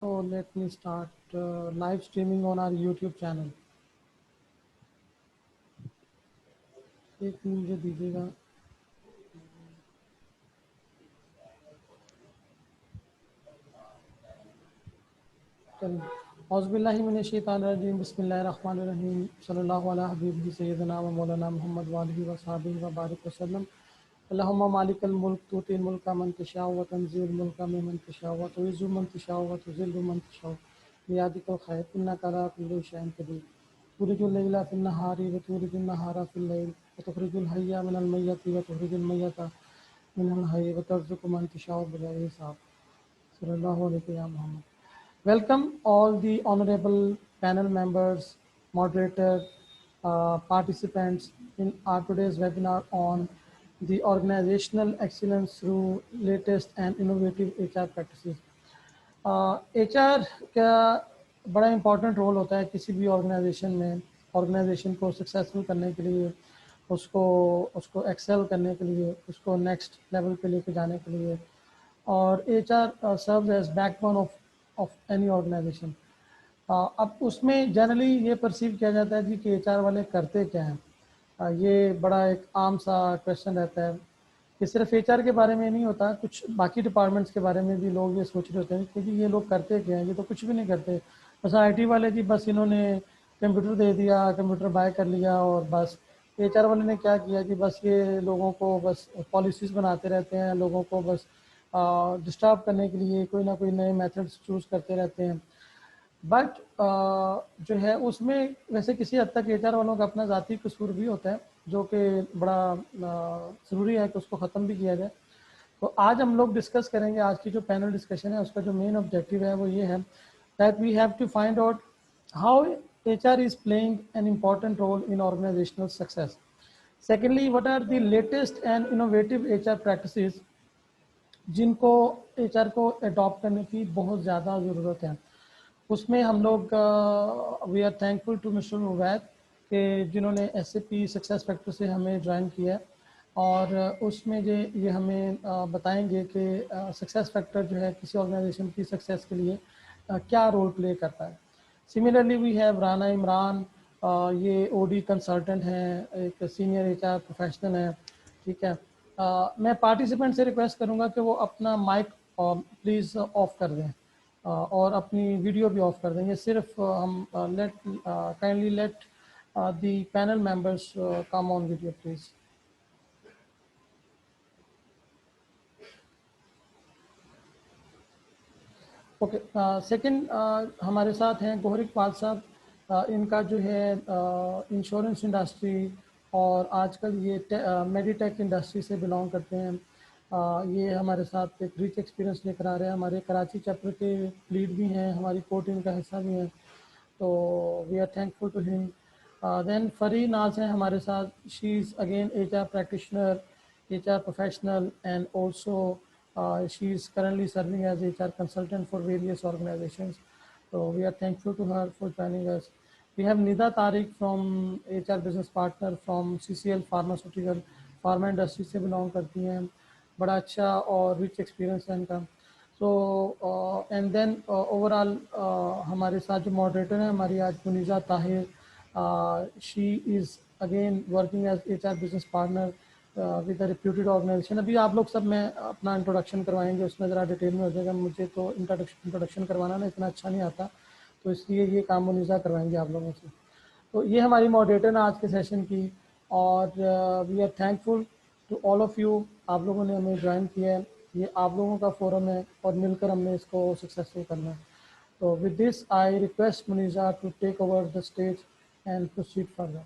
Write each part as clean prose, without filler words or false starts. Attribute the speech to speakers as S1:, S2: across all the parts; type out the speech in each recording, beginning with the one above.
S1: So let me start live streaming on our YouTube channel. एक मुझे दीजिएगा. चलिए. औज़ुबिल्लाहि मिनश्शैतानिर्रजीम. बिस्मिल्लाहिर्रहमानिर्रहीम. सल्लल्लाहु अला हबीबिही सय्यिदना व मौलाना मुहम्मद व आलिहि व सहाबिहि व बारिक वसल्लम. अल्लाहुम्मा मालिकल मुल्क तुतिल मुल्का मन तशाउ व तंज़िलुल मुल्का मिम्मन तशाउ व तुइज़्ज़ु मन तशाउ व तुज़िल्लु मन तशाउ बियदिकल खैर इन्नका अला कुल्लि शैइन क़दीर. तुलिजुल लैला फिन नहारी व तुलिजुन नहारा फिल लैल व तुखरिजुल हय्या मिनल मय्यति व तुखरिजुल मय्यता मिनल हय्य व तर्ज़ुक़ु मन तशाउ बिग़ैरि हिसाब. सल्लल्लाहु अलैहि या Muhammad. Welcome all the honorable panel members, moderator, participants in our today's webinar on the organizational excellence through latest and innovative HR practices. HR का बड़ा इम्पोर्टेंट रोल होता है किसी भी ऑर्गेनाइजेशन में. ऑर्गेनाइजेशन को सक्सेसफुल करने के लिए, उसको एक्सेल करने के लिए, उसको नेक्स्ट लेवल पे लेके जाने के लिए. और HR serves as backbone of any organization. अब उसमें जनरली ये परसीव किया जाता है जी कि HR वाले करते क्या हैं. ये बड़ा एक आम सा क्वेश्चन रहता है कि सिर्फ HR के बारे में नहीं होता, कुछ बाकी डिपार्टमेंट्स के बारे में भी लोग ये सोच रहे होते हैं कि ये लोग करते क्या हैं. ये तो कुछ भी नहीं करते. बस IT वाले जी बस इन्होंने कंप्यूटर दे दिया, कंप्यूटर बाय कर लिया और बस. HR वाले ने क्या किया कि बस ये लोगों को बस पॉलिसीज़ बनाते रहते हैं, लोगों को बस डिस्टर्ब करने के लिए कोई ना कोई नए मेथड्स चूज़ करते रहते हैं. बट जो है उसमें वैसे किसी हद तक HR वालों का अपना ज़ाती कसूर भी होता है, जो कि बड़ा ज़रूरी है कि उसको ख़त्म भी किया जाए. तो आज हम लोग डिस्कस करेंगे. आज की जो पैनल डिस्कशन है उसका जो मेन ऑब्जेक्टिव है वो ये है that we have to find out how HR is playing an important role in organizational success. Secondly, what are the latest and innovative HR practices जिनको HR को अडॉप्ट करने की बहुत ज़्यादा ज़रूरत है. उसमें हम लोग we are thankful to mister Uvaid के जिन्होंने SAP सक्सेस फैक्टर से हमें ज्वाइन किया है. और उसमें ये हमें बताएंगे कि सक्सेस फैक्टर जो है किसी ऑर्गेनाइजेशन की सक्सेस के लिए क्या रोल प्ले करता है. Similarly we have Rana Imran. ये OD कंसल्टेंट हैं, एक सीनियर HR प्रोफेशनल हैं. ठीक है. मैं पार्टिसिपेंट से रिक्वेस्ट करूंगा कि वो अपना माइक प्लीज़ ऑफ कर दें और अपनी वीडियो भी ऑफ कर देंगे. सिर्फ हम kindly let the panel members come on video please. Okay. Second हमारे साथ हैं गोहर इकबाल साहब. इनका जो है इंश्योरेंस इंडस्ट्री और आजकल ये मेडिटेक इंडस्ट्री से बिलोंग करते हैं. ये हमारे साथ एक रिच एक्सपीरियंस लेकर आ रहे हैं. हमारे कराची चैप्टर के लीड भी हैं, हमारी कोर टीम का हिस्सा भी हैं. तो we are thankful to him. Then Fari Naz है हमारे साथ. She is again HR practitioner, HR professional and also she is currently serving as HR consultant for various organizations. So we are thankful to her for joining us. We have Nida Tariq from HR business partner from CCL Pharmaceutical. Pharma industry से belong करती हैं. बड़ा अच्छा और rich experience है इनका. So and then overall हमारे साथ जो moderator हैं हमारी आज Muniza Tahir. She is again working as HR business partner with reputed organization. अभी आप लोग सब मैं अपना इंट्रोडक्शन करवाएंगे, उसमें ज़रा डिटेल में हो जाएगा. मुझे तो इंट्रोडक्शन करवाना ना इतना अच्छा नहीं आता, तो इसलिए ये काम मुनीज़ा करवाएंगे आप लोगों से. तो ये हमारी मॉडरेटर है आज के सेशन की. और we are thankful to all of you. आप लोगों ने हमें ज्वाइन किया है. ये आप लोगों का फोरम है और मिलकर हमने इसको सक्सेसफुल करना है. तो with this I request Muniza to take over the stage and proceed further.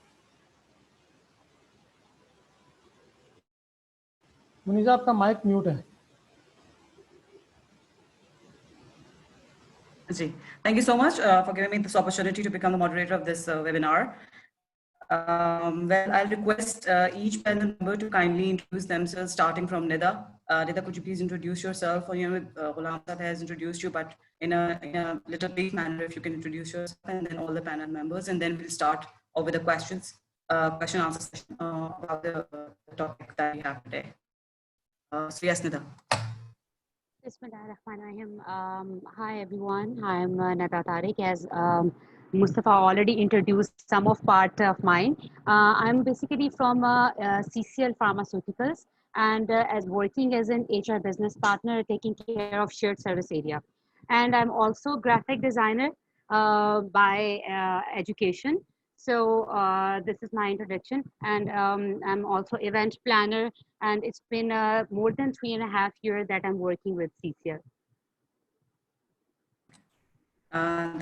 S1: Muniza आपका माइक म्यूट है.
S2: Thank you so much for giving me this opportunity to become the moderator of this webinar. Well, I'll request each panel member to kindly introduce themselves, starting from Nida. Nida, could you please introduce yourself? Or, Ghulam Saad has introduced you, but in a little brief manner, if you can introduce yourself, and then all the panel members, and then we'll start off with the question answer session about the topic that we have today. So yes, Nida.
S3: Bismillahirrahmanirrahim. Hi everyone. I'm Nada Tariq. As Mustafa already introduced some of part of mine. I'm basically from CCL Pharmaceuticals and as working as an HR business partner, taking care of shared service area. And I'm also graphic designer by education. So this is my introduction, and I'm also event planner, and it's been more than 3.5 years that I'm working with CCL.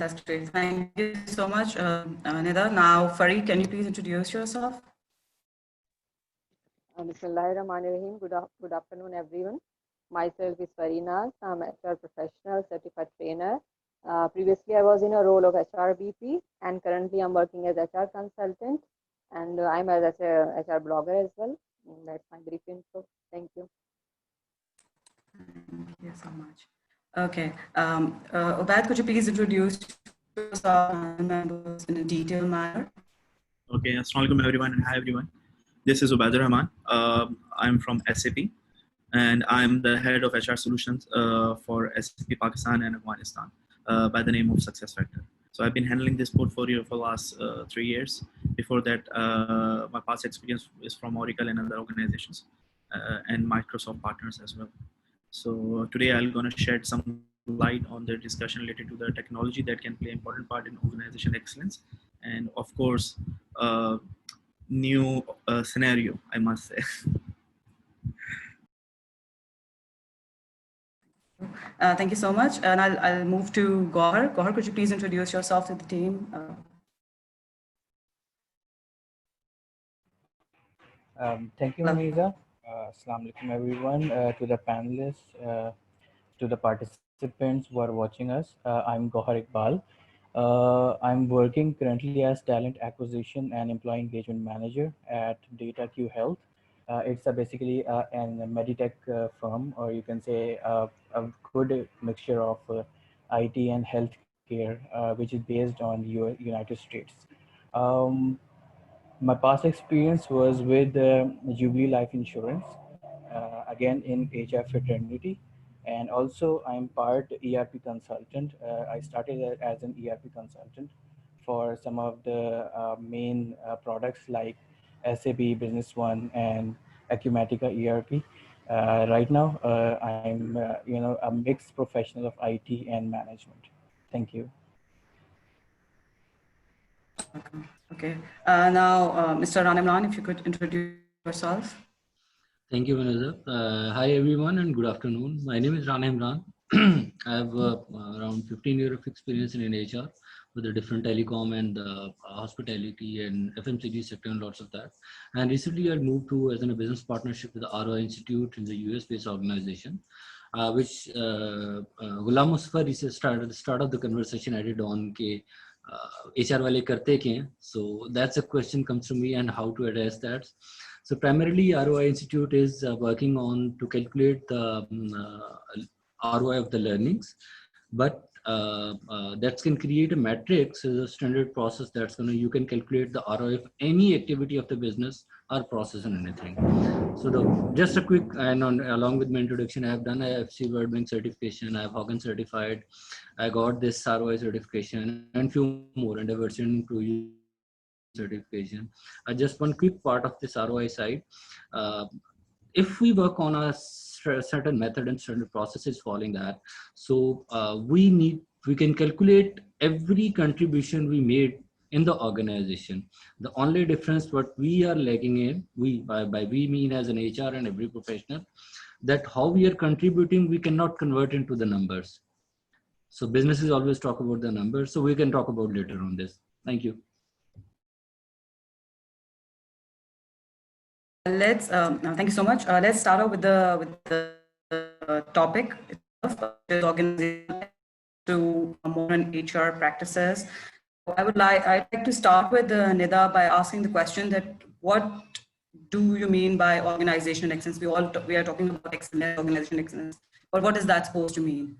S2: That's great. Thank you so much, Nida. Now, Farid, can you please introduce yourself?
S4: Bismillahirrahmanirrahim. Good afternoon, everyone. Myself is Farina. I'm HR professional, certified trainer. Previously, I was in a role of HR VP, and currently I'm working as HR consultant, and I'm as a HR blogger as well. That's my brief info. Thank you.
S2: Thank you so much. Okay. Ubaid, could you please introduce yourself and members in a detailed manner?
S5: Okay, assalamualaikum everyone and hi everyone. This is Ubaid Rahman. I'm from SAP and I'm the head of HR solutions for SAP Pakistan and Afghanistan by the name of SuccessFactor. So I've been handling this portfolio for the last 3 years. Before that, my past experience is from Oracle and other organizations and Microsoft partners as well. So today I'm going to shed some light on the discussion related to the technology that can play an important part in organization excellence. And of course, new scenario, I must say.
S2: Thank you so much. And I'll move to Gohar. Gohar, could you please introduce yourself to the team?
S6: Thank you, Maniza. Assalamu alaikum, everyone, to the panelists, to the participants who are watching us. I'm Gohar Iqbal. I'm working currently as talent acquisition and employee engagement manager at DataQ Health. It's basically a meditech firm, or you can say a good mixture of IT and healthcare, which is based on United States. My past experience was with Jubilee Life Insurance, again in HR fraternity, and also I'm part ERP consultant. I started as an ERP consultant for some of the main products like SAP Business One and Acumatica ERP. Right now, I'm a mixed professional of IT and management. Thank you.
S2: Okay. Now, Mr. Ranimran, if you could introduce yourself.
S7: Thank you, Vanessa. Hi, everyone, and good afternoon. My name is Rana Imran. I have around 15 years of experience in HR with the different telecom and hospitality and FMCG sector and lots of that. And recently I moved to as in a business partnership with the ROI Institute in the US-based organization, which Ghulam Mustafa started the start of the conversation added on ke, HR wale karte kya hain? So that's a question comes to me and how to address that. So primarily ROI Institute is working on to calculate the ROI of the learnings, but that can create a matrix as a standard process that's going to, you can calculate the ROI of any activity of the business or process and anything. So just a quick, and along with my introduction, I have done IFC World Bank certification, I have Hogan certified, I got this ROI certification and few more, and diversion to certification. Just one quick part of this ROI side. If we work on a certain method and certain processes following that, so we can calculate every contribution we made in the organization. The only difference what we are lacking in, by we mean as an HR and every professional, that how we are contributing, we cannot convert into the numbers. So businesses always talk about the numbers, so we can talk about later on this. Thank you.
S2: Let's thank you so much. Let's start off with the topic itself, organization to modern HR practices. I'd like to start with Nida by asking the question that what do you mean by organizational excellence? We are talking about excellence, organizational excellence, but what is that supposed to mean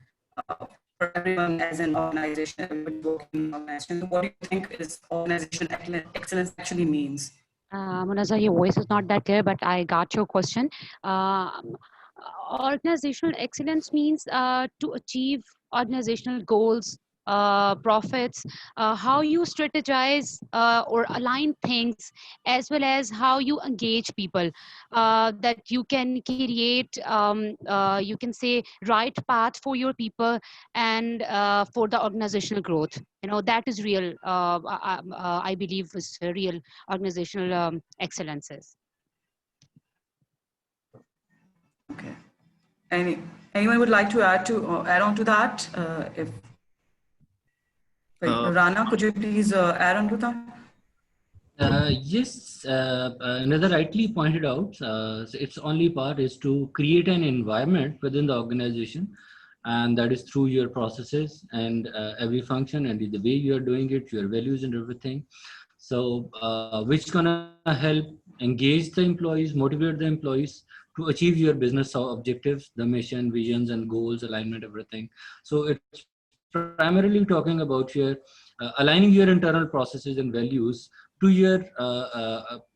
S2: for everyone as an organization, everybody working in an organization? What do you think is organizational excellence actually means?
S3: Munaza, your voice is not that clear, but I got your question. organizational excellence means to achieve organizational goals, profits, how you strategize or align things, as well as how you engage people, that you can create, you can say, right path for your people and for the organizational growth. That is real, I believe, is real organizational excellences.
S2: Okay. Anyone would like to add on to that? If Rana, could you please add on to that?
S7: Yes, another rightly pointed out, so its only part is to create an environment within the organization, and that is through your processes and every function and the way you are doing it, your values and everything. So which gonna help engage the employees, motivate the employees to achieve your business objectives, the mission, visions and goals, alignment, everything. So it's primarily talking about your aligning your internal processes and values to your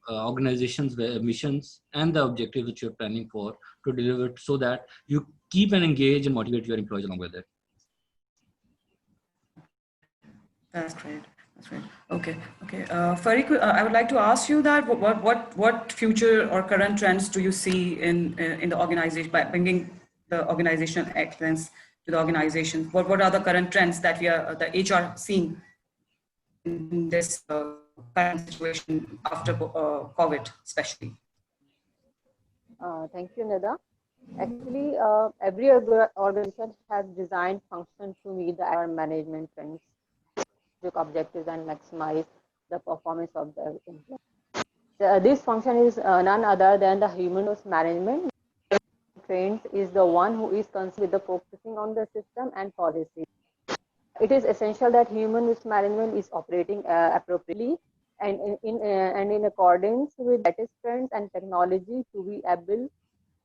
S7: organization's missions and the objectives which you're planning for to deliver, so that you keep and engage and motivate your employees along with it.
S2: That's great. That's great. Okay. Okay. Farid, I would like to ask you that what future or current trends do you see in the organization by bringing the organizational excellence to the organization? What are the current trends that we are the HR seeing in this current situation after COVID, especially?
S4: Thank you, Nida. Actually, every organization has designed functions to meet the HR management trends, objectives, and maximize the performance of the employee. This function is none other than the human resource management. Trends is the one who is concerned with the focusing on the system and policy. It is essential that human resource management is operating appropriately and in accordance with latest trends and technology to be able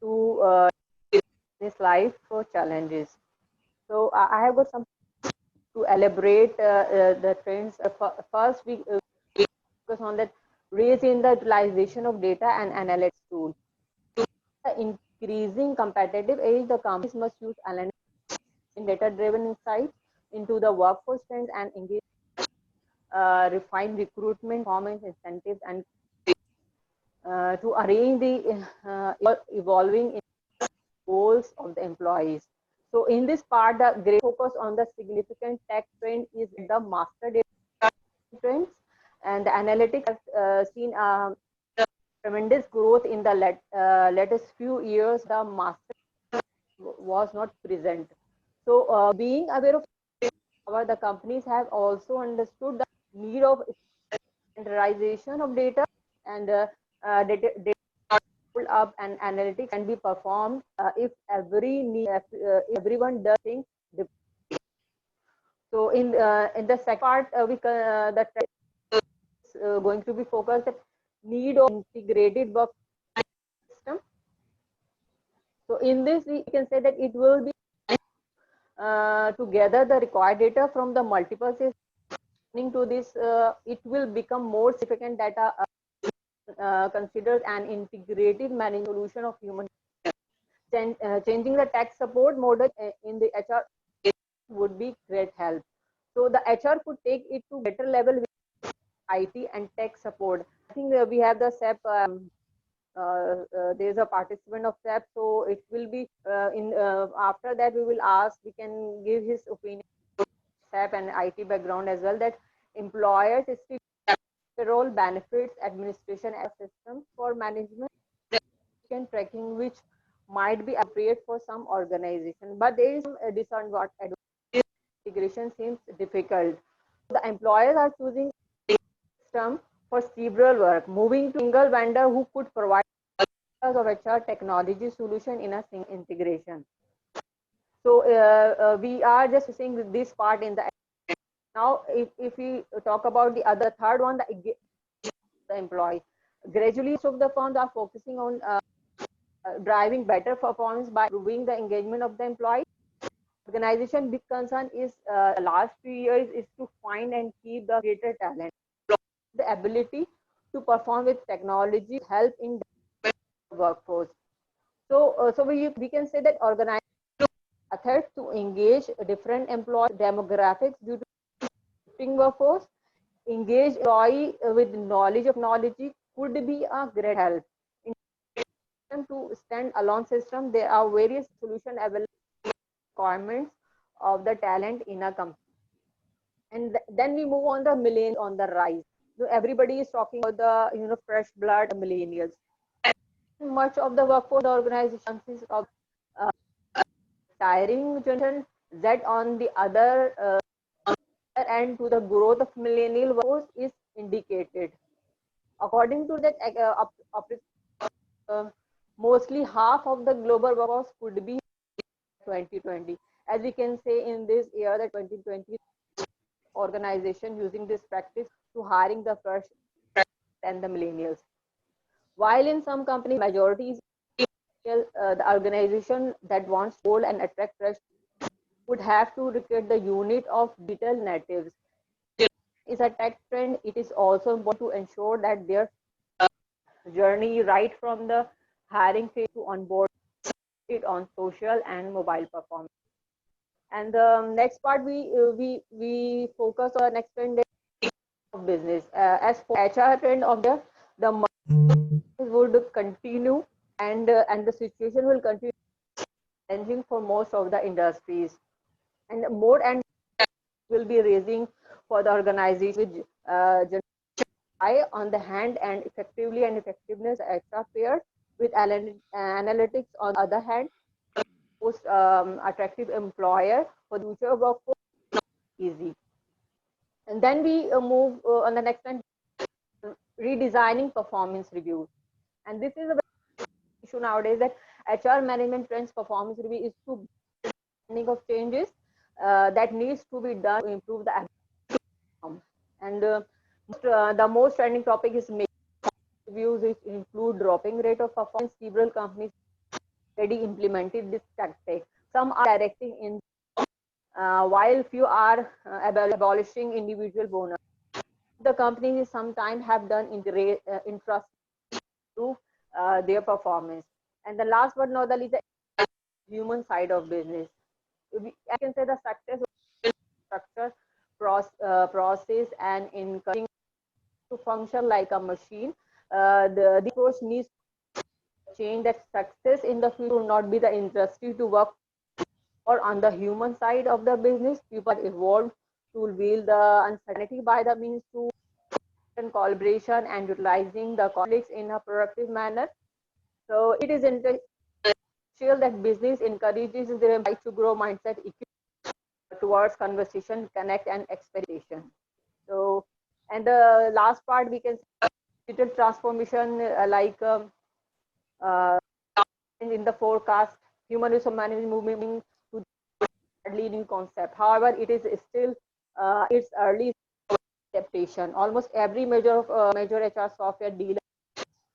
S4: to this life for challenges. So I have got some to elaborate the trends. First, we focus on that raising the utilization of data and analytics tools. The increasing competitive age, the companies must use analytics in data-driven insights into the workforce trends and engage refine recruitment, performance incentives, and to arrange the evolving goals of the employees. So in this part, the great focus on the significant tech trend is the master data trends, and the analytics has seen tremendous growth in the latest few years. The master was not present. So being aware of the companies have also understood the need of standardization of data and data pull up and analytics can be performed if everyone does things. So in the second part, the trend is going to be focused at need of integrated work system. So in this, we can say that it will be to gather the required data from the multiple systems. To this, it will become more significant data considers an integrated management solution of human. Changing the tech support model in the HR would be great help. So the HR could take it to better level with IT and tech support. I think we have the SAP. There is a participant of SAP, so it will be after that we will ask. We can give his opinion. SAP and IT background as well. That employers still role benefits administration as system for management tracking, which might be appropriate for some organization, but there is some disadvantage. Integration seems difficult. The employers are choosing system for several work, moving to single vendor who could provide of HR technology solution in a single integration. So we are just seeing this part in the. Now, if we talk about the other third one, the employee, gradually some of the firms are focusing on driving better performance by improving the engagement of the employee. Organization big concern is the last few years is to find and keep the greater talent. The ability to perform with technology help in the workforce. So we can say that organization methods to engage different employee demographics due to shifting workforce, engage employee with knowledge of technology could be a great help. In addition to stand-alone system, there are various solutions available requirements of the talent in a company. And then we move on the millennials on the rise. So everybody is talking about the fresh blood millennials. Much of the workforce organization consists of retiring generation. Z on the other end to the growth of millennial workforce is indicated. According to that, mostly half of the global workforce could be 2020. As we can say in this year, the 2020 organization using this practice to hiring the fresh and the millennials. While in some companies, majority is the organization that wants to hold and attract fresh would have to recruit the unit of digital natives. Is a tech trend. It is also important to ensure that their journey right from the hiring phase to onboard it on social and mobile performance. And the next part we focus on next trend of business. As for HR trend of the would continue and the situation will continue changing for most of the industries, and more and will be raising for the organization with eye on the hand and effectively and effectiveness HR pairs with analytics on the other hand, most attractive employer for the future workforce easy. And then we move on the next one, redesigning performance reviews. And this is a issue nowadays that HR management trends performance review is to of changes that needs to be done to improve the outcome. And the most trending topic is making reviews, which include dropping rate of performance. Several companies already implemented this tactic. Some are directing in, while few are abolishing individual bonus. The companies sometimes have done interest to their performance. And the last but not the least, the human side of business. I can say the success structure, process, and encouraging to function like a machine. The approach needs to change that success in the future will not be the industry to work or on the human side of the business. People evolved to reveal the uncertainty by the means to collaboration and utilizing the conflicts in a productive manner. So it is essential that business encourages their employees to grow mindset towards conversation, connect, and experimentation. So, and the last part we can see digital transformation in the forecast, human resource management moving to hardly new concept. However, it is still its early adaptation. Almost every major HR software dealer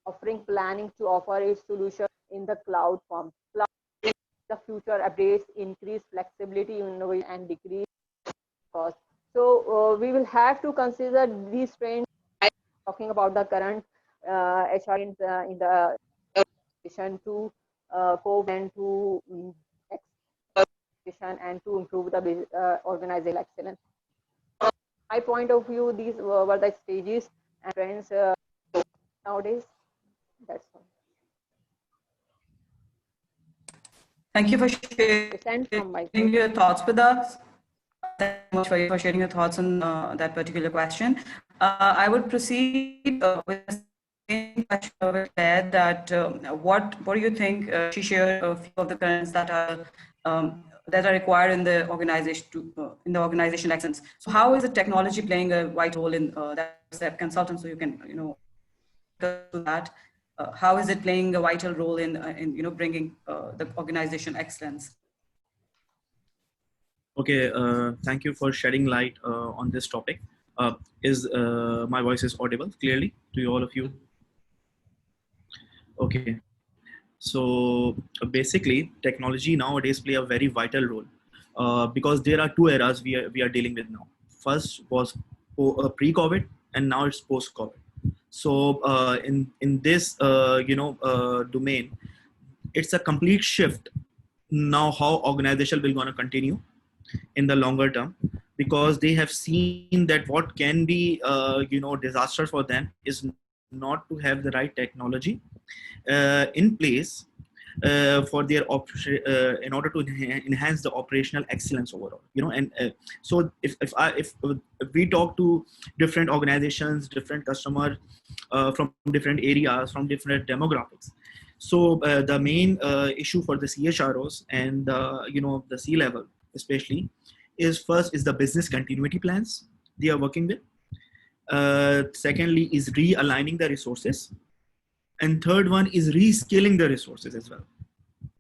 S4: offering planning to offer its solution in the cloud form. Cloud, the future updates, increase flexibility, innovation, and decrease cost. So we will have to consider these trends. Talking about the current HR in the education to cope and to and to improve the organizational excellence. My point of view, these were the stages and trends nowadays. That's all.
S2: Thank you for sharing your thoughts with us. Thank you so much for sharing your thoughts on that particular question. I would proceed with the same question over there. That what do you think? She shared a few of the trends that are required in the organization in the organization excellence. So how is the technology playing a vital role in that consultant? So you can to that. How is it playing a vital role in bringing the organization excellence?
S5: Okay, thank you for shedding light on this topic. Is my voice is audible clearly to all of you? Okay, so basically technology nowadays play a very vital role because there are two eras we are dealing with now. First was pre-COVID and now it's post-COVID. So in this domain, it's a complete shift now how organization will going to continue in the longer term, because they have seen that what can be disaster for them is not to have the right technology in place for their in order to enhance the operational excellence overall, and so if we talk to different organizations, different customers from different areas, from different demographics, so the main issue for the CHROs and the C level especially is, first is the business continuity plans they are working with, secondly is realigning the resources, and third one is reskilling the resources as well,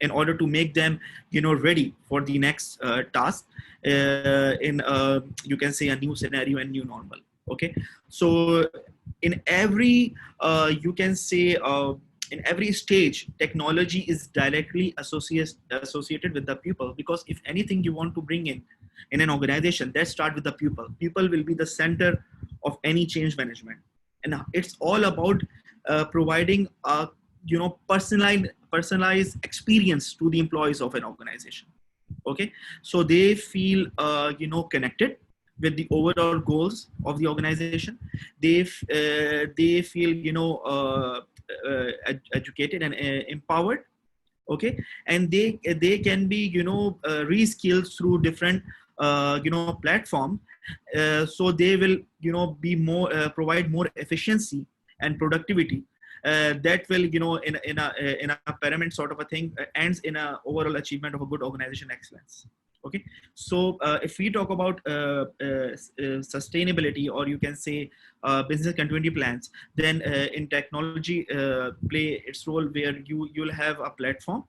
S5: in order to make them ready for the next task in you can say a new scenario and new normal. Okay, so in every you can say in every stage, technology is directly associated with the people, because if anything you want to bring in an organization, that start with the people. People will be the center of any change management, and it's all about providing a personalized experience to the employees of an organization. Okay, so they feel connected with the overall goals of the organization. They feel educated and empowered. Okay, and they can be reskilled through different platform, so they will be more provide more efficiency and productivity, that will in a pyramid sort of a thing ends in a overall achievement of a good organization excellence. Okay, so if we talk about sustainability, or you can say business continuity plans, then in technology play its role, where you'll have a platform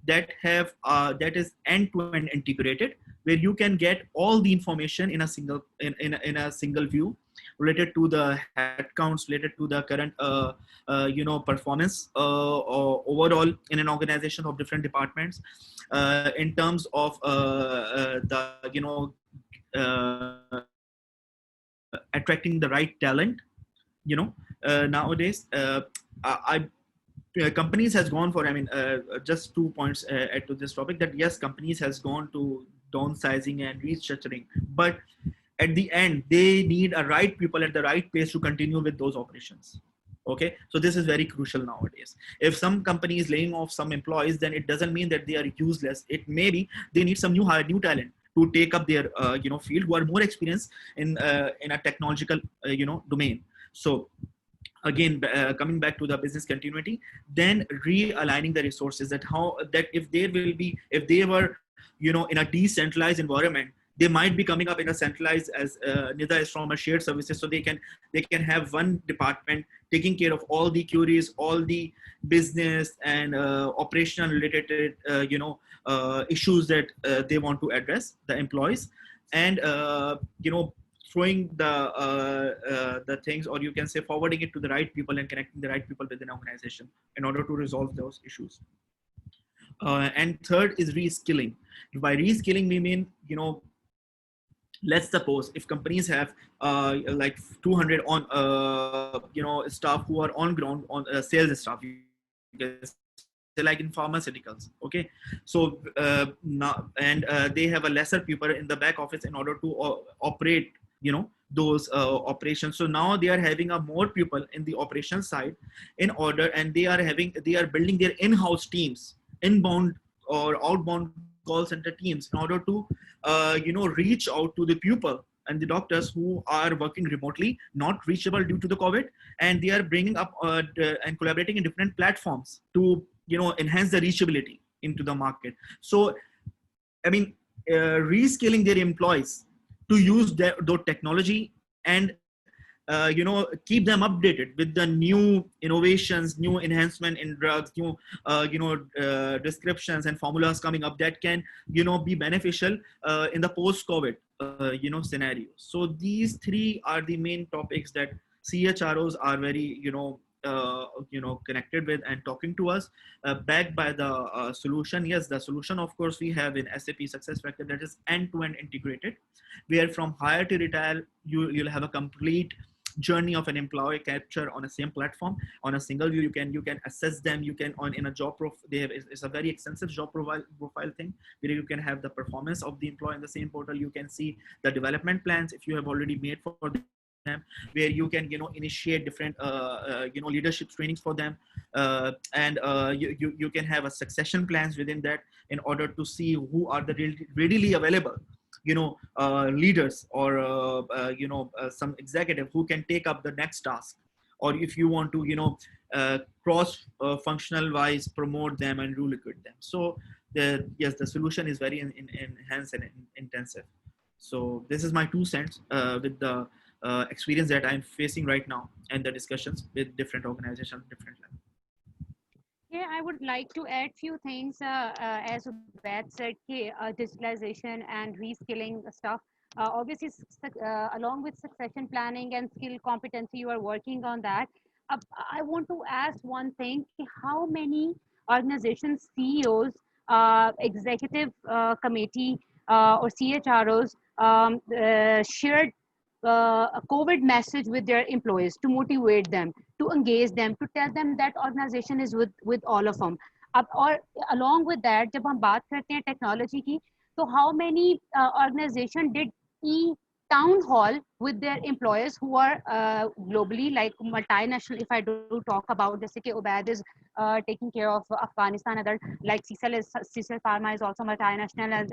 S5: that have that is end-to-end integrated, where you can get all the information in a single view, related to the headcounts, related to the current performance overall in an organization of different departments, in terms of the attracting the right talent. Nowadays companies has gone for, just 2 points add to this topic, that yes, companies has gone to downsizing and restructuring, but at the end they need a right people at the right place to continue with those operations. Okay, so this is very crucial nowadays. If some company is laying off some employees, then it doesn't mean that they are useless. It may be they need some new talent to take up their field, who are more experienced in a technological domain. So again, coming back to the business continuity, then realigning the resources, that if they were in a decentralized environment, they might be coming up in a centralized, as Nida is from a shared services, so they can have one department taking care of all the queries, all the business and operational related issues that they want to address the employees, and throwing the things, or you can say forwarding it to the right people and connecting the right people within an organization in order to resolve those issues. And third is reskilling. By reskilling, we mean, let's suppose if companies have like 200 on staff who are on ground, on sales staff, like in pharmaceuticals. Okay, so now, and they have a lesser people in the back office in order to operate those operations. So now they are having a more people in the operation side in order, and they are building their in-house teams, inbound or outbound call center teams, in order to reach out to the people and the doctors who are working remotely, not reachable due to the COVID, and they are bringing up and collaborating in different platforms to enhance the reachability into the market. So reskilling their employees to use the technology and keep them updated with the new innovations, new enhancement in drugs, new descriptions and formulas coming up that can be beneficial in the post-COVID scenario. So these three are the main topics that CHROs are very connected with and talking to us, backed by the solution. Yes, the solution, of course, we have in SAP SuccessFactors, that is end-to-end integrated, where from hire to retire, you'll have a complete journey of an employee capture on a same platform, on a single view. You can assess them. You can in a job it's a very extensive job profile thing where you can have the performance of the employee in the same portal. You can see the development plans if you have already made for them, where you can initiate different leadership trainings for them, and you can have a succession plans within that in order to see who are the readily available leaders or some executive who can take up the next task, or if you want to cross functional wise promote them and recruit them. So the solution is very enhanced and intensive. So this is my 2 cents with the experience that I'm facing right now and the discussions with different organizations, different levels.
S3: Yeah, I would like to add few things. As Ubaid said, digitalization and reskilling stuff. Obviously, along with succession planning and skill competency, you are working on that. I want to ask one thing: how many organizations, CEOs, executive committee, or CHROs shared a COVID message with their employees to motivate them, to engage them, to tell them that organization is with all of them. और along with that, जब हम बात करते हैं technology की, so how many organization did town hall with their employees who are globally, like multinational? If I do talk about, जैसे कि Ubaid is taking care of Afghanistan, other like CCL Pharma is also multinational, and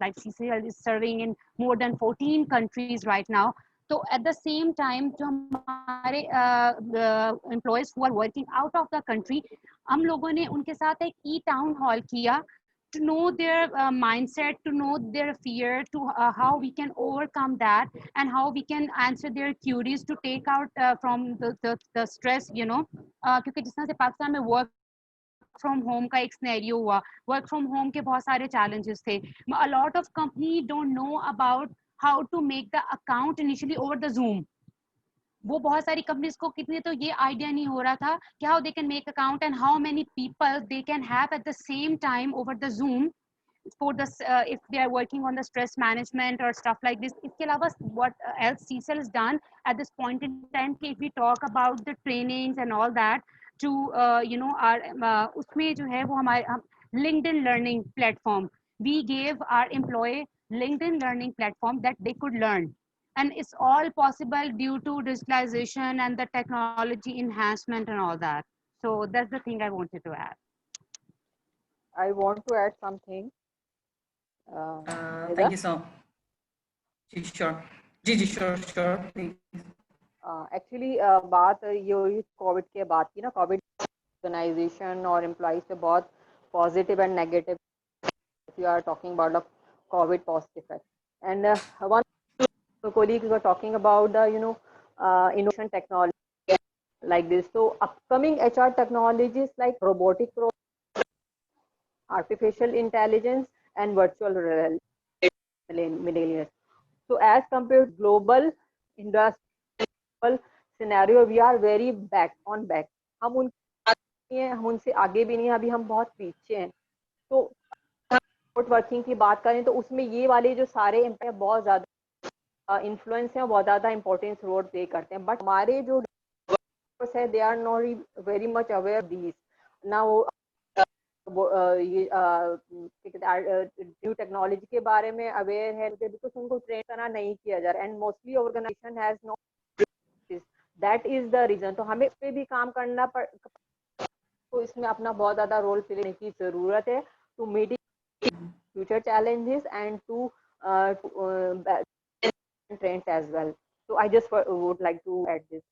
S3: like CCL is serving in more than 14 countries right now. So at the same time, जो हमारे employees who are working out of the country, हम लोगों ने उनके साथ एक e-town hall किया to know their mindset, to know their fear, to how we can overcome that, and how we can answer their queries to take out from the stress, क्योंकि जिस तरह से पाकिस्तान में work from home का एक scenario हुआ, work from home के बहुत सारे challenges थे. A lot of companies don't know about how to make the account initially over the Zoom. वो बहुत सारी कंपनीज को कितने तो ये आइडिया नहीं हो रहा था कि how they can make account and how many people they can have at the same time over the Zoom for the if they are working on the stress management or stuff like this. इसके अलावा what else CCL has done at this point in time, if we talk about the trainings and all that to our उसमें जो है वो हमारे LinkedIn learning platform, we gave our employee LinkedIn learning platform that they could learn. And it's all possible due to digitalization and the technology enhancement and all that. So that's the thing I wanted to add.
S4: I want to add something.
S2: Thank you so much. Sure. Sure. Please.
S4: Actually, बात ये हुई Covid के बाद की ना, Covid organisation और employees पे बहुत positive and negative. You are talking about the COVID positive effect, and one colleagues were talking about the innovation technology like this. So upcoming HR technologies like robotic process, artificial intelligence, and virtual reality. So as compared to global industrial scenario, we are very back. हम उनसे आगे भी नहीं, अभी हम बहुत पीछे हैं. तो वर्किंग की बात करें तो उसमें ये वाले जो सारे एम्प्लॉय बहुत ज़्यादा इन्फ्लुएंस हैं, बहुत ज़्यादा इंपॉर्टेंस रोल प्ले करते हैं. बट हमारे जो है they are not very much aware these. ना वो ये न्यू टेक्नोलॉजी के बारे में अवेयर है, बिकॉज उनको ट्रेन करना नहीं किया जा रहा. And mostly organisation has no, that is the reason. तो हमें पे भी काम करना तो इसमें अपना बहुत ज़्यादा रोल प्ले करने की ज़रूरत है to meet future challenges and to trends as well. So I just would like to add this.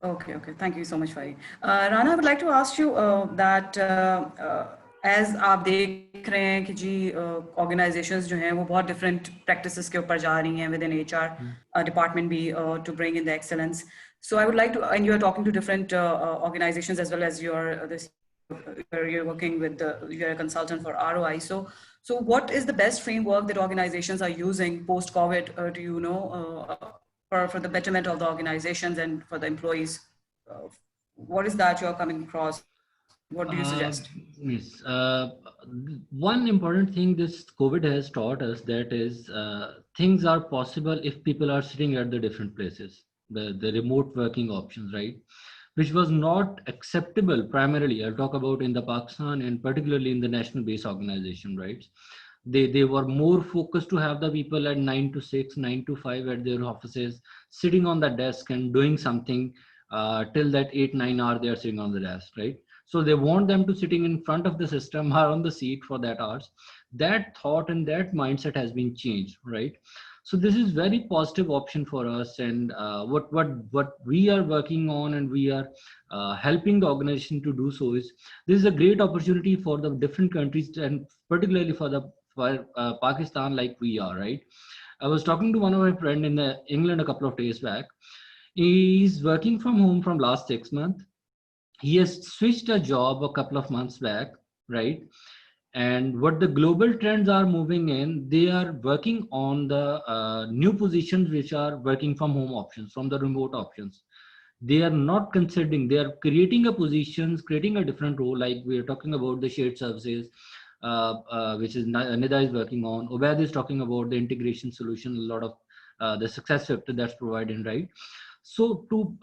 S2: Okay. Thank you so much, Fari. Rana, I would like to ask you that as आप देख रहे हैं कि जी organizations जो हैं वो बहुत different practices के ऊपर जा रही हैं within HR department भी to bring in the excellence. So I would like to, and you are talking to different organizations as well as you're working with you're a consultant for ROI. So what is the best framework that organizations are using post COVID for the betterment of the organizations and for the employees? What is that you're coming across What do you suggest?
S7: Yes. One important thing this COVID has taught us, that is, things are possible if people are sitting at the different places. The remote working options, right? Which was not acceptable primarily. I'll talk about in the Pakistan and particularly in the national base organization, right? They were more focused to have the people at 9 to 6, 9 to 5 at their offices, sitting on the desk and doing something till that 8, 9 hour they are sitting on the desk, right? So they want them to sitting in front of the system or on the seat for that hours. That thought and that mindset has been changed, right? So this is very positive option for us, and what we are working on and we are helping the organization to do so is, this is a great opportunity for the different countries and particularly for Pakistan, like we are, right? I was talking to one of my friend in England a couple of days back. He's working from home from last 6 months. He has switched a job a couple of months back, right? And what the global trends are moving in, they are working on the new positions which are working from home options, from the remote options. They are not considering, they are creating a positions, creating a different role, like we are talking about the shared services, which is Nida is working on. Obed is talking about the integration solution, a lot of the success factor that's provided, right? So to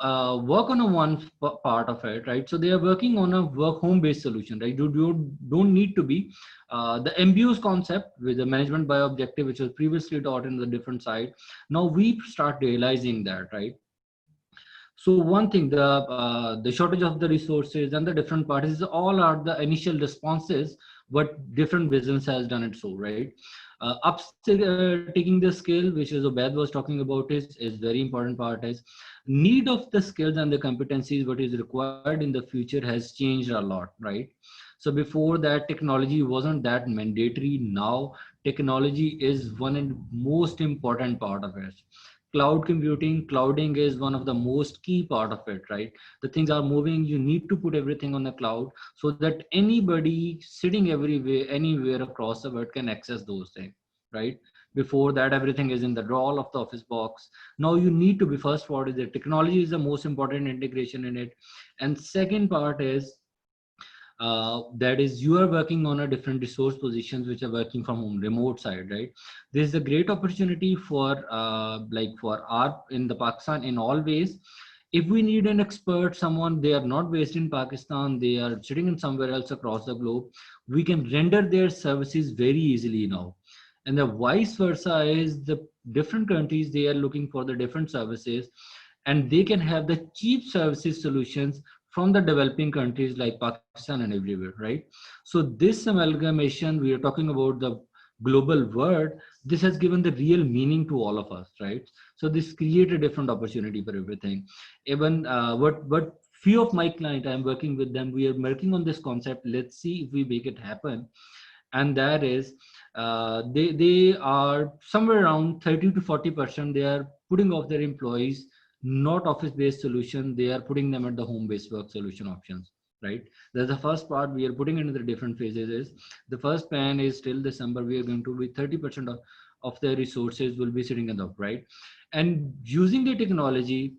S7: work on a part of it, right? So they are working on a work home based solution, right? You don't need to be the MBO's concept with the management by objective, which was previously taught in the different side. Now we start realizing that, right? So one thing, the shortage of the resources and the different parties, all are the initial responses what different business has done it so, right? Taking the skill, which is Obed was talking about, is very important part. Is need of the skills and the competencies what is required in the future has changed a lot, right? So before that, technology wasn't that mandatory. Now technology is one and most important part of it. Cloud computing, clouding is one of the most key part of it, right? The things are moving, you need to put everything on the cloud so that anybody sitting everywhere, anywhere across the world can access those things, right? Before that, everything is in the drawer of the office box. Now you need to be, first part is the technology is the most important integration in it. And second part is that is you are working on a different resource positions which are working from home, remote side, right? This is a great opportunity for like for our in the Pakistan in all ways. If we need an expert, someone they are not based in Pakistan, they are sitting in somewhere else across the globe, we can render their services very easily now. And the vice versa is the different countries, they are looking for the different services, and they can have the cheap services solutions from the developing countries like Pakistan and everywhere, right? So this amalgamation, we are talking about the global world, this has given the real meaning to all of us, right? So this created a different opportunity for everything. Even what few of my clients, I'm working with them, we are working on this concept. Let's see if we make it happen. And that is, they are somewhere around 30 to 40%. They are putting off their employees, not office-based solution. They are putting them at the home-based work solution options, right? That's the first part. We are putting into the different phases. Is the first plan is till December. We are going to be 30% of their resources will be sitting in the right, and using the technology.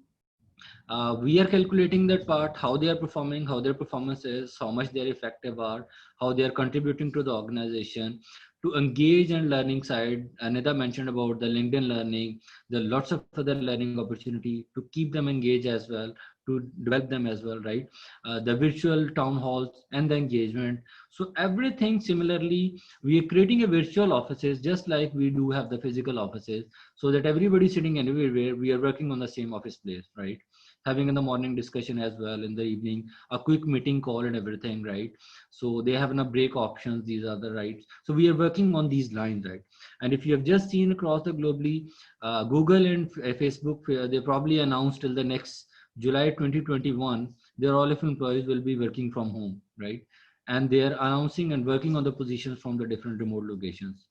S7: We are calculating that part, how they are performing, how their performance is, how much they are effective are, how they are contributing to the organization, to engage and learning side. Anita mentioned about the LinkedIn learning, there are lots of other learning opportunity to keep them engaged as well, to develop them as well, right? The virtual town halls and the engagement. So everything similarly, we are creating a virtual offices just like we do have the physical offices, so that everybody sitting anywhere, we are working on the same office place, right? Having in the morning discussion as well, in the evening a quick meeting call and everything, right? So they have a break options, these are the rights. So we are working on these lines, right? And if you have just seen across the globally, Google and Facebook, they probably announced till the next July 2021 their all of employees will be working from home, right? And they are announcing and working on the positions from the different remote locations.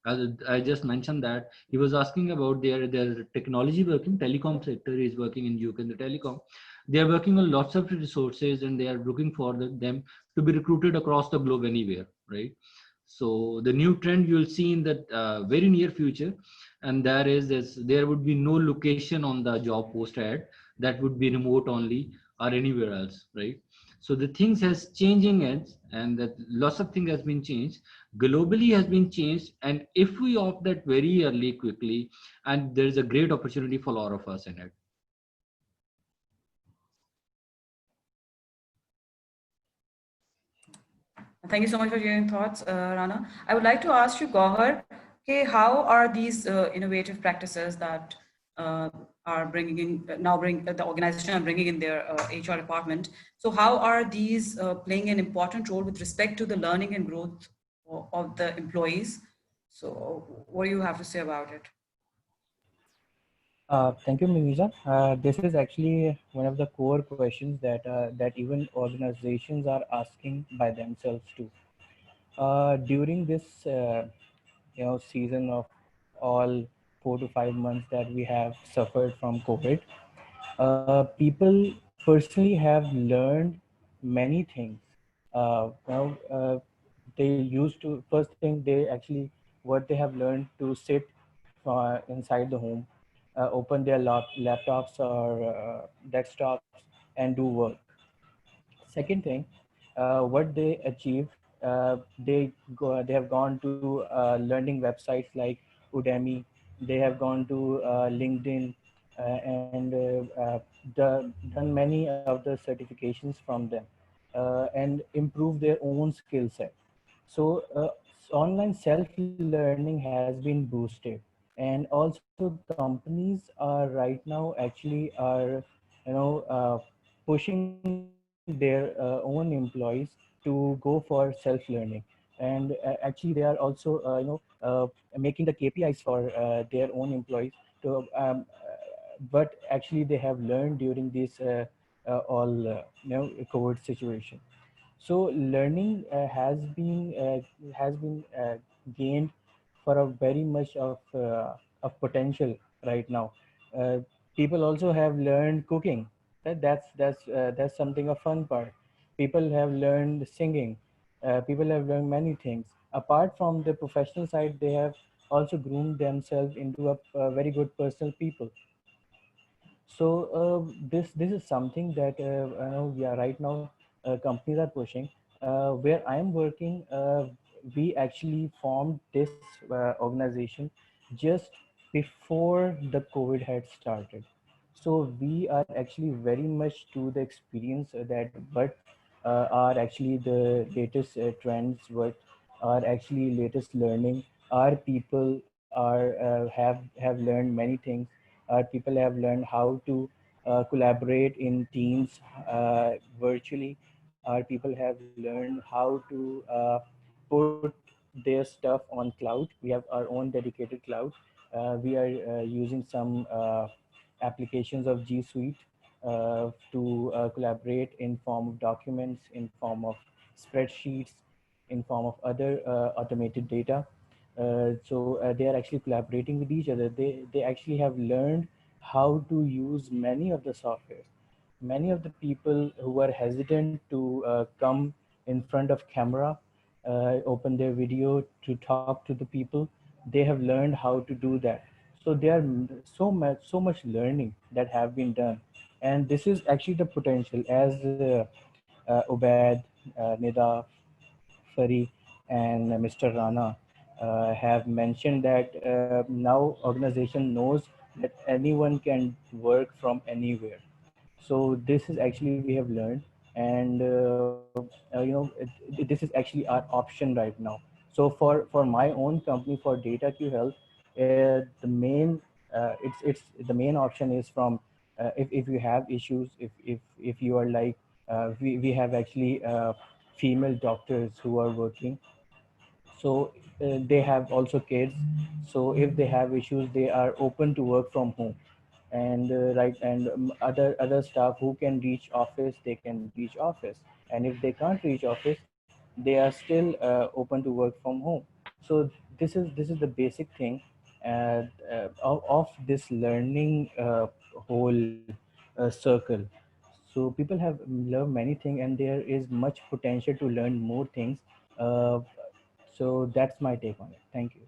S7: As I just mentioned that he was asking about their technology working, telecom sector is working in UK in the telecom. They are working on lots of resources and they are looking for them to be recruited across the globe anywhere, right? So the new trend you'll see in the very near future, and there is there would be no location on the job post ad, that would be remote only or anywhere else, right? So the things has changing it, and that lots of things has been changed. Globally has been changed, and if we opt that very early, quickly, and there is a great opportunity for all of us in it.
S2: Thank you so much for sharing thoughts, Rana. I would like to ask you, Gohar, okay, how are these innovative practices that are bringing in the organization are bringing in their HR department? So, how are these playing an important role with respect to the learning and growth of the employees? So, what do you have to say about it?
S6: Thank you, Mimiza. This is actually one of the core questions that even organizations are asking by themselves too. During this season of all 4 to 5 months that we have suffered from COVID, people personally have learned many things. They used to first thing they actually what they have learned to sit inside the home, open their laptops or desktops and do work. Second thing, what they achieved, they have gone to learning websites like Udemy. They have gone to LinkedIn and done many of the certifications from them and improve their own skill set. So online self-learning has been boosted, and also companies are right now actually are pushing their own employees to go for self-learning, and actually they are also making the KPIs for their own employees to but actually they have learned during this all COVID situation. So learning has been gained for a very much of potential right now. Uh, People also have learned cooking. That's something a fun part. People have learned singing. People have learned many things. Apart from the professional side, they have also groomed themselves into a very good personal people. So this is something that we are right now companies are pushing. Where I am working, we actually formed this organization just before the COVID had started. So we are actually very much to the experience that what are actually the latest trends, what are actually latest learning. Our people have learned many things. Our people have learned how to collaborate in teams virtually. Our people have learned how to put their stuff on cloud. We have our own dedicated cloud. We are using some applications of G Suite to collaborate in form of documents, in form of spreadsheets, in form of other automated data. So they are actually collaborating with each other. They actually have learned how to use many of the softwares. Many of the people who were hesitant to come in front of camera, open their video to talk to the people, they have learned how to do that. So there are so much learning that have been done, and this is actually the potential as Ubaid, Nida, Fari, and Mr. Rana have mentioned that now organization knows that anyone can work from anywhere. So this is actually we have learned, and this is actually our option right now. So for my own company, for Data Q Health, the main it's the main option is from if you have issues, if you are like we have actually female doctors who are working. So they have also kids. So if they have issues, they are open to work from home. And other staff who can reach office, they can reach office. And if they can't reach office, they are still open to work from home. So this is the basic thing of this learning whole circle. So people have learned many things, and there is much potential to learn more things. uh, so that's my take on it. Thank you.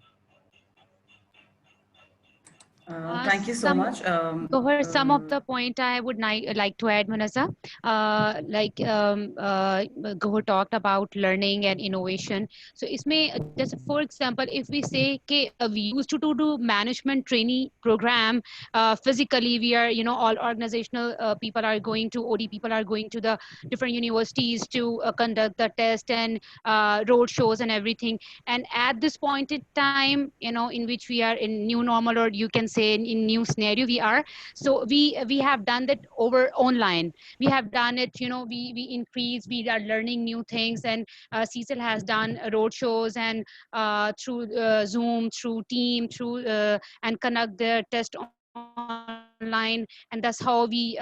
S2: Thank you so much.
S3: Gohar, some of the point I would like to add, Manasa, Gohar talked about learning and innovation. So इसमें just for example, if we say कि we used to do management trainee program physically, we are all organizational people are going to OD people are going to the different universities to conduct the test and road shows and everything. And at this point in time, in which we are in new normal, or you can say in new scenario we are, so we have done that over online. We have done it, we increase, we are learning new things, and CSIL has done road shows and through Zoom, through Team, through and conduct their test online, and that's how we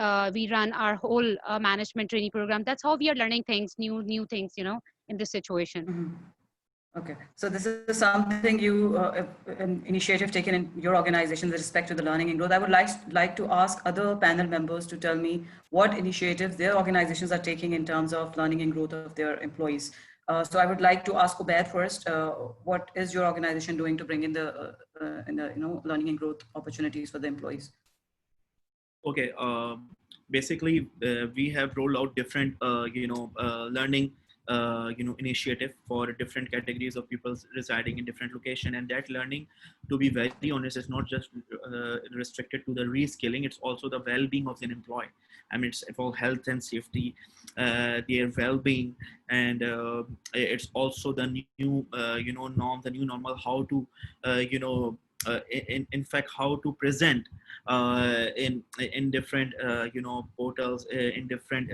S3: run our whole management training program. That's how we are learning things, new things, in this situation.
S2: Mhm. Okay, so this is something an initiative taken in your organization with respect to the learning and growth. I would like to ask other panel members to tell me what initiatives their organizations are taking in terms of learning and growth of their employees. So I would like to ask Ubaid first. What is your organization doing to bring in the learning and growth opportunities for the employees?
S5: Okay, basically we have rolled out different learning initiative for different categories of people residing in different location, and that learning, to be very honest, is not just restricted to the reskilling. It's also the well-being of an employee. I mean, it's for health and safety, their well-being, and it's also the new norm, the new normal, how to in fact how to present in different portals, in different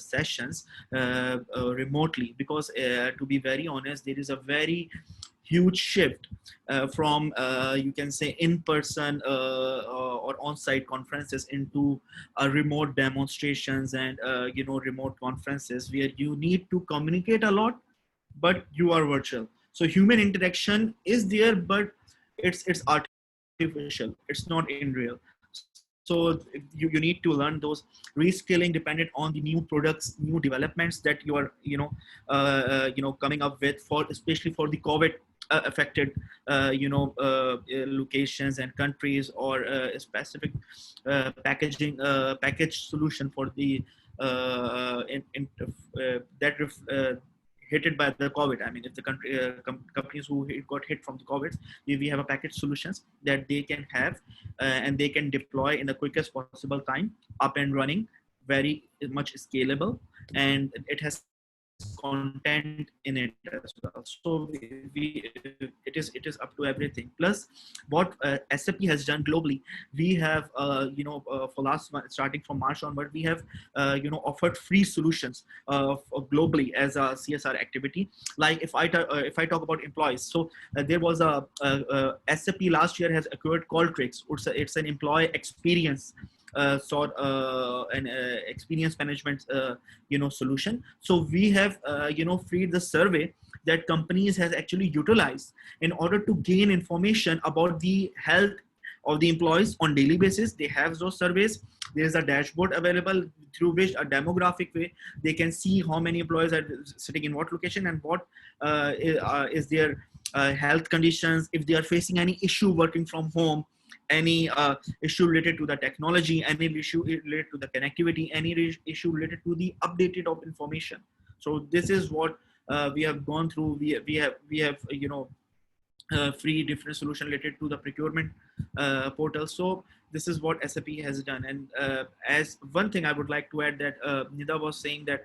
S5: sessions remotely, because to be very honest, there is a very huge shift from you can say in-person or on-site conferences into remote demonstrations and remote conferences where you need to communicate a lot, but you are virtual. So human interaction is there, but it's artificial, it's not in real. So you need to learn those reskilling dependent on the new products, new developments that you are coming up with, for especially for the COVID affected locations and countries, or specific package solution for the hit by the COVID. I mean, if the country companies who got hit from the COVID, we have a package solutions that they can have and they can deploy in the quickest possible time, up and running, very much scalable, and it has content in it as well. So it is up to everything. Plus, what SAP has done globally, we have for last month, starting from March onward, we have offered free solutions globally as a CSR activity. Like if I talk about employees, so there was a SAP last year has acquired Qualtrics. It's an employee experience an experience management solution. So we have freed the survey that companies has actually utilized in order to gain information about the health of the employees on daily basis. They have those surveys. There is a dashboard available through which a demographic way they can see how many employees are sitting in what location and what is their health conditions, if they are facing any issue working from home, any issue related to the technology, any issue related to the connectivity, any issue related to the updated of information. So this is what we have gone through. We have free different solution related to the procurement portal. So this is what SAP has done. And as one thing I would like to add, that Nida was saying that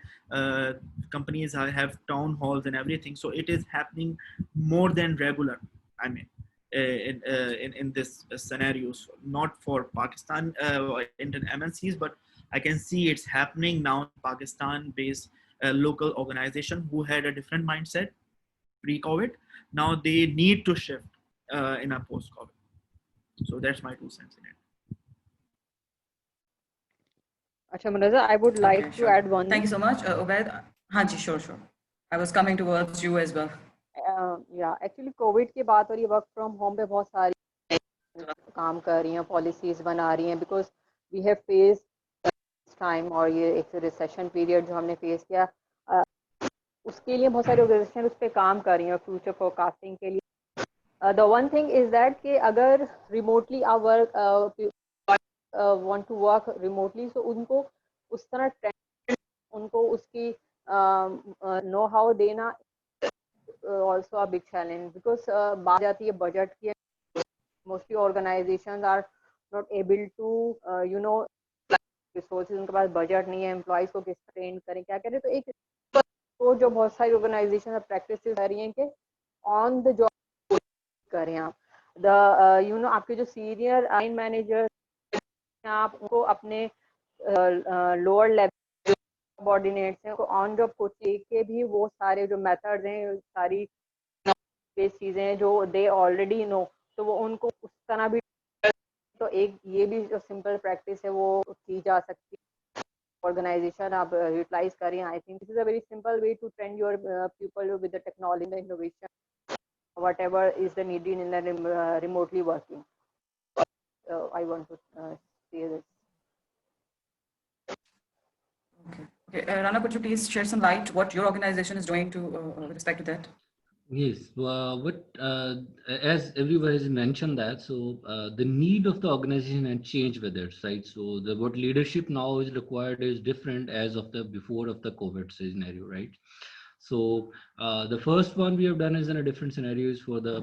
S5: companies have town halls and everything. So it is happening more than regular. I mean, in this scenarios, not for Pakistan in MNCs, but I can see it's happening now. Pakistan-based local organization who had a different mindset pre-COVID, now they need to shift in a post-COVID. So that's my 2 cents in it.
S4: Acha Munaza, I would like to add one.
S2: Thank you so much, Ubaid. Hanji, sure. I was coming towards you as well.
S4: Yeah, actually COVID के बाद और ये work from home पे बहुत सारी काम कर रही हैं, policies बना रही हैं, because we have faced time और ये एक recession period जो हमने face किया, उसके लिए बहुत सारी organization उस पे काम कर रही हैं future forecasting के लिए The one thing is that कि अगर remotely our work want to work remotely, so उनको उस तरह उनको उसकी know how देना also a big challenge, because बात जाती है budget की, mostly organizations are not able to resources, उनके पास budget नहीं है, employees को किस train करें, क्या करें, तो एक तो जो बहुत सारी organizations practices कर रही हैं कि on the job करें आप, आपके जो senior line manager आप उनको अपने lower level subordinates हैं, ऑन जॉब कोचिंग के भी वो सारे जो मेथड्स हैं, सारी बेस चीजें हैं जो दे ऑलरेडी नो, तो वो उनको उस तरह भी, तो एक ये भी जो सिंपल प्रैक्टिस है वो की जा सकती है, ऑर्गेनाइजेशन आप यूटिलाइज करें. I think this is a very simple way to train your people with the technology and innovation, whatever is the needed in the remotely working. I want to say this.
S2: Okay. Rana, could you please share some light what your organization is doing to with respect to that?
S7: Yes, as everyone has mentioned that, so the need of the organization and change with it, right? So what leadership now is required is different as of the before of the COVID scenario, right? So the first one we have done is in a different scenarios for the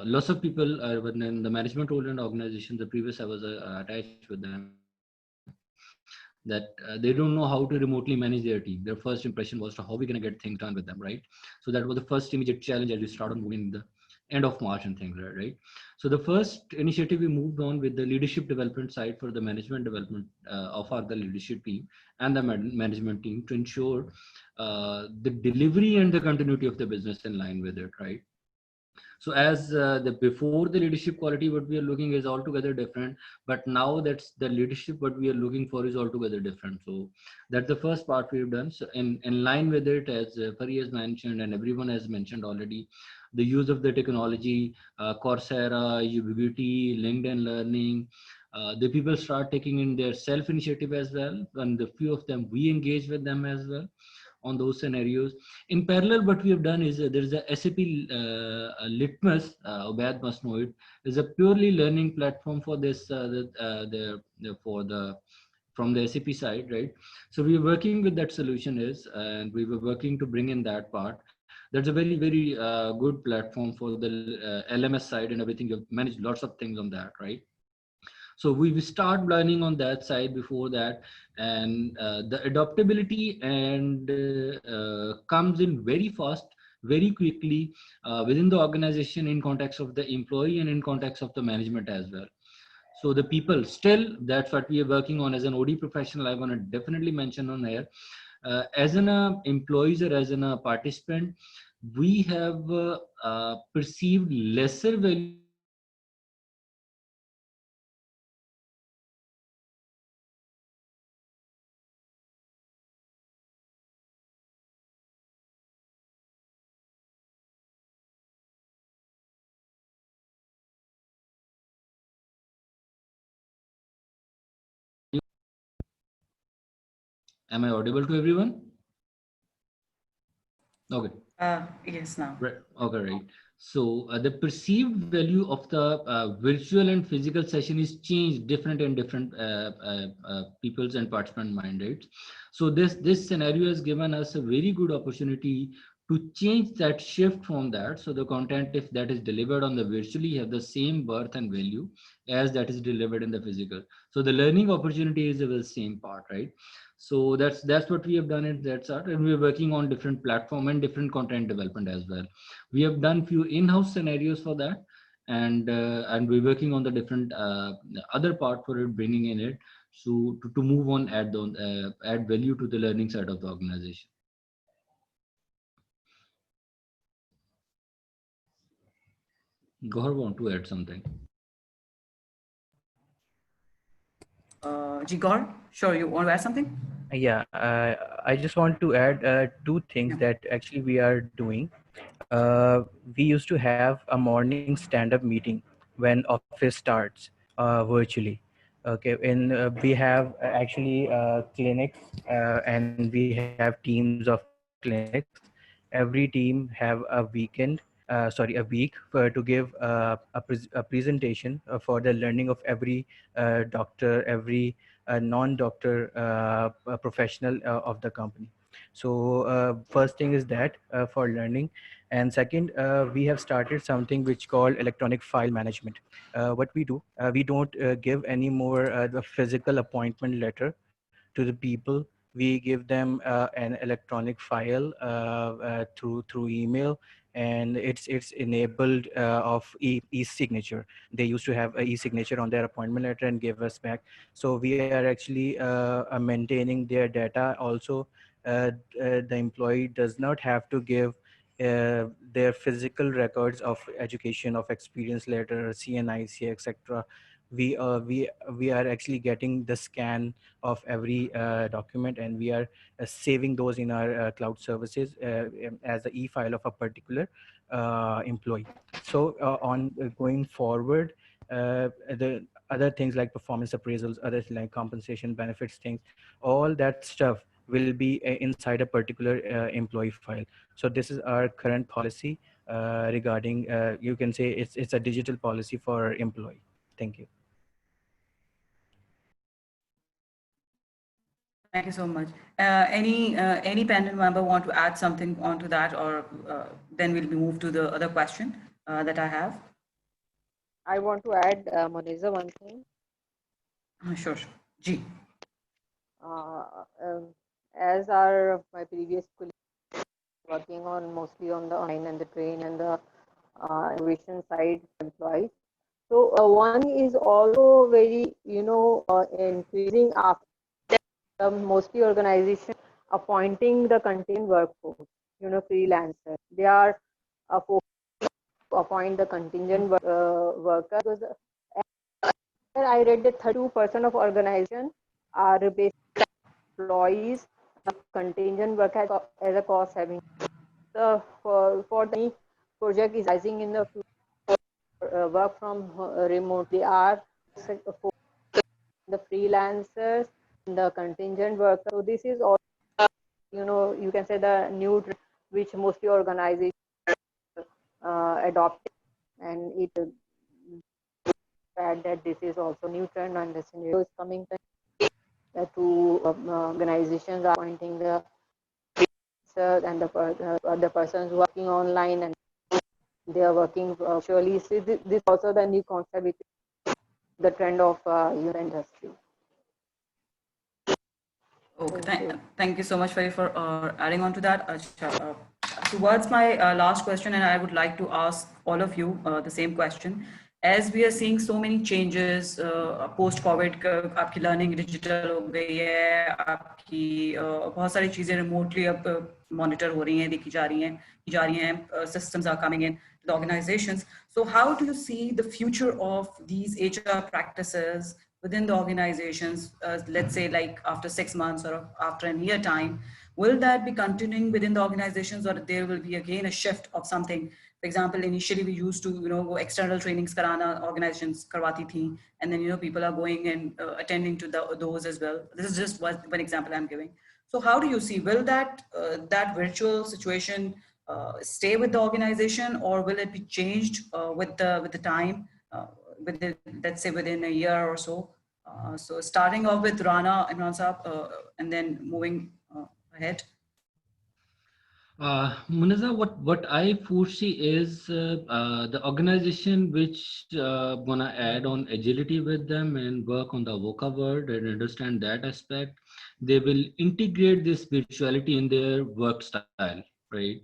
S7: lots of people within the management role and organization. The previous I was attached with them, that they don't know how to remotely manage their team. Their first impression was to how we're going to get things done with them, right? So that was the first immediate challenge as we started moving in the end of March and things, right? So the first initiative we moved on with the leadership development side for the management development of the leadership team and the management team to ensure the delivery and the continuity of the business in line with it, right? So as the before the leadership quality, what we are looking is altogether different, but now that's the leadership, what we are looking for is altogether different. So that's the first part we've done. So in line with it, as Fari has mentioned and everyone has mentioned already, the use of the technology, Coursera, Udemy, LinkedIn Learning, the people start taking in their self-initiative as well, and the few of them we engage with them as well on those scenarios. In parallel, what we have done is there is a SAP Litmus, Ubaid must know it, is a purely learning platform for this, from the SAP side, right? So we are working with that solution and we were working to bring in that part. That's a very, very good platform for the LMS side and everything. You've managed lots of things on that, right? So we start learning on that side before that, and the adaptability and comes in very fast, very quickly within the organization in context of the employee and in context of the management as well. So the people still, that's what we are working on as an OD professional. I want to definitely mention on here, as an employees or as an participant, we have perceived lesser value. Am I audible to everyone? Okay.
S2: Yes, now.
S7: Right. Okay, right. So the perceived value of the virtual and physical session is changed different in different people's and participant mind, right? So this scenario has given us a very good opportunity to change that shift from that. So the content, if that is delivered on the virtually, have the same worth and value as that is delivered in the physical. So the learning opportunity is the same part, right? So that's what we have done in that sort, and we're working on different platform and different content development as well. We have done few in-house scenarios for that, and we're working on the different other part for it, bringing in it, so to move on, add value to the learning side of the organization. Gohar want to add something?
S2: Jigor, sure, you want to add something?
S6: Yeah, I just want to add two things that actually we are doing. We used to have a morning stand-up meeting when office starts virtually. Okay, and we have actually clinics and we have teams of clinics. Every team have a weekend a week to give a presentation for the learning of every doctor, every non-doctor professional of the company. So first thing is that for learning, and second, we have started something which called electronic file management. What we do, we don't give any more the physical appointment letter to the people. We give them an electronic file through email, and it's enabled of e-signature. They used to have a e-signature on their appointment letter and give us back. So we are actually maintaining their data also. The employee does not have to give their physical records of education, of experience letter, CNIC, etc. We are actually getting the scan of every document, and we are saving those in our cloud services as the e-file of a particular employee. So on going forward, the other things like performance appraisals, other things like compensation, benefits, things, all that stuff will be inside a particular employee file. So this is our current policy regarding, you can say it's a digital policy for employee. Thank you.
S2: Thank you so much. Any panel member want to add something onto that, or then we'll move to the other question that I have?
S4: I want to add, Moniza, one thing.
S2: Sure. Ji.
S4: As my previous colleague working on mostly on the online and the train and the innovation side employees. So one is also very, increasing after mostly organization appointing the contingent workforce, freelancers. They are focused to appoint the contingent worker, because I read that 32% of organizations are basically employees, contingent worker as a cost having. So for the project is rising in the work from remote. They are the freelancers, the contingent worker. So this is all, you can say the new trend which mostly organizations adopted, and it that this is also new trend, and the scenario is coming to organizations are pointing the and the persons working online, and they are working surely. So this also the new concept, which is the trend of your industry.
S2: Okay, thank you so much for adding on to that. Towards my last question, and I would like to ask all of you the same question. As we are seeing so many changes post-COVID, आपकी learning digital हो गई है, आपकी बहुत सारी चीजें remotely अब monitor हो रही हैं, देखी जा रही हैं, systems are coming in to the organizations. So how do you see the future of these HR practices within the organizations, let's say like after 6 months or after a year time? Will that be continuing within the organizations, or there will be again a shift of something? For example, initially we used to, go external trainings karana, organizations karwati thi, and then, people are going and attending to those as well. This is just one example I'm giving. So how do you see, will that virtual situation stay with the organization, or will it be changed with the time, let's say within a year or so? So starting off with Rana and Imran Saab, and then moving ahead.
S7: Muniza, what I foresee is the organization which gonna add on agility with them and work on the VUCA word and understand that aspect. They will integrate this virtuality in their work style, right?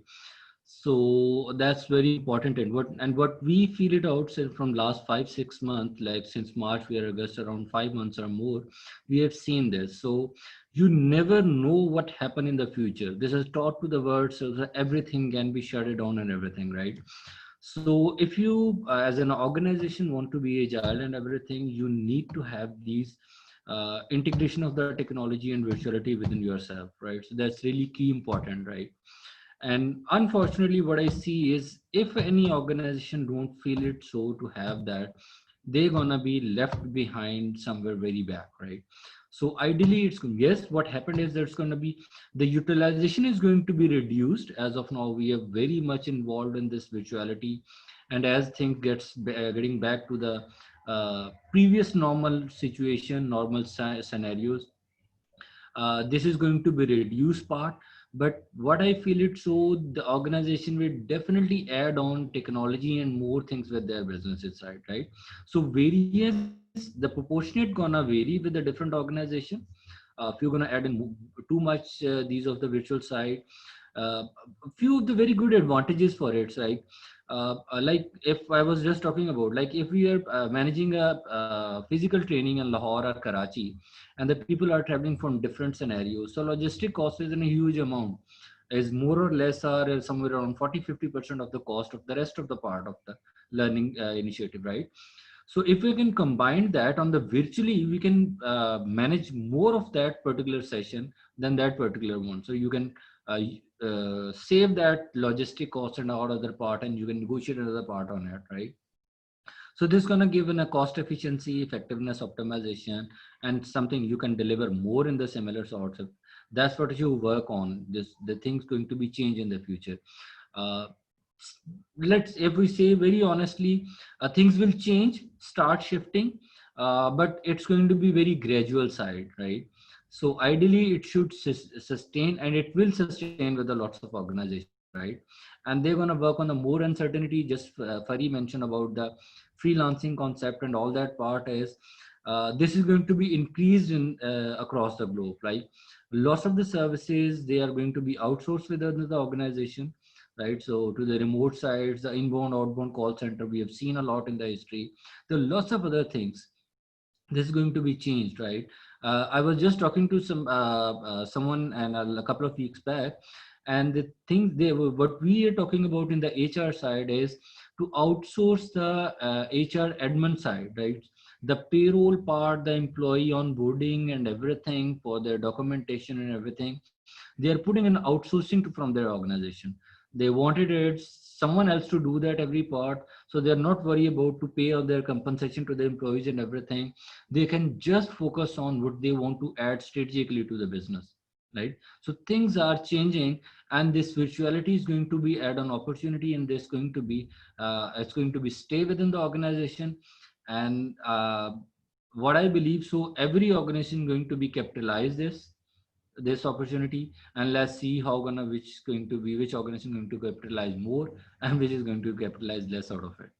S7: So that's very important. And what we feel it out from last 5-6 months, like since March, we are August, around 5 months or more, we have seen this. So you never know what happen in the future. This is taught to the world, so that everything can be shut down and everything, right? So if you as an organization want to be agile and everything, you need to have these integration of the technology and virtuality within yourself, right? So that's really key important, right? And unfortunately, what I see is if any organization don't feel it so to have that, they're gonna be left behind somewhere very back, right? So ideally, it's yes. What happened is there's going to be the utilization is going to be reduced. As of now, we are very much involved in this virtuality, and as things getting back to the previous normal situation, normal scenarios, this is going to be reduced part. But what I feel it, so the organization will definitely add on technology and more things with their business inside, right? So various, the proportionate gonna vary with the different organization. If you're gonna add in too much these of the virtual side, a few of the very good advantages for it, right? Like if I was just talking about, like if we are managing a physical training in Lahore or Karachi, and the people are traveling from different scenarios, so logistic cost is in a huge amount, is more or less are somewhere around 40-50% of the cost of the rest of the part of the learning initiative, right? So if we can combine that on the virtually, we can manage more of that particular session than that particular one. So you can save that logistic cost and all other part, and you can negotiate another part on it, right? So this is going to give in a cost efficiency, effectiveness, optimization, and something you can deliver more in the similar sorts of. That's what you work on. This the things going to be changed in the future. Uh, let's, if we say very honestly, things will change, start shifting, but it's going to be very gradual side, right? So ideally, it should sustain, and it will sustain with the lots of organization, right? And they're going to work on the more uncertainty. Just Fari mentioned about the freelancing concept and all that part is this is going to be increased in across the globe. Like lots of the services, they are going to be outsourced within the organization, right? So to the remote sites, the inbound, outbound call center, we have seen a lot in the history. There are lots of other things. This is going to be changed, right? I was just talking to someone and a couple of weeks back, and the thing they were, what we are talking about in the HR side is to outsource the HR admin side, right? The payroll part, the employee onboarding and everything for their documentation and everything, they are putting an outsourcing from their organization. They wanted it someone else to do that every part, so they're not worried about to pay all their compensation to the employees and everything. They can just focus on what they want to add strategically to the business, right? So things are changing, and this virtuality is going to be add on opportunity, and there's going to be it's going to be stay within the organization. And what I believe, so every organization going to be capitalize this opportunity, and let's see how gonna which is going to be, which organization going to capitalize more and which is going to capitalize less out of it.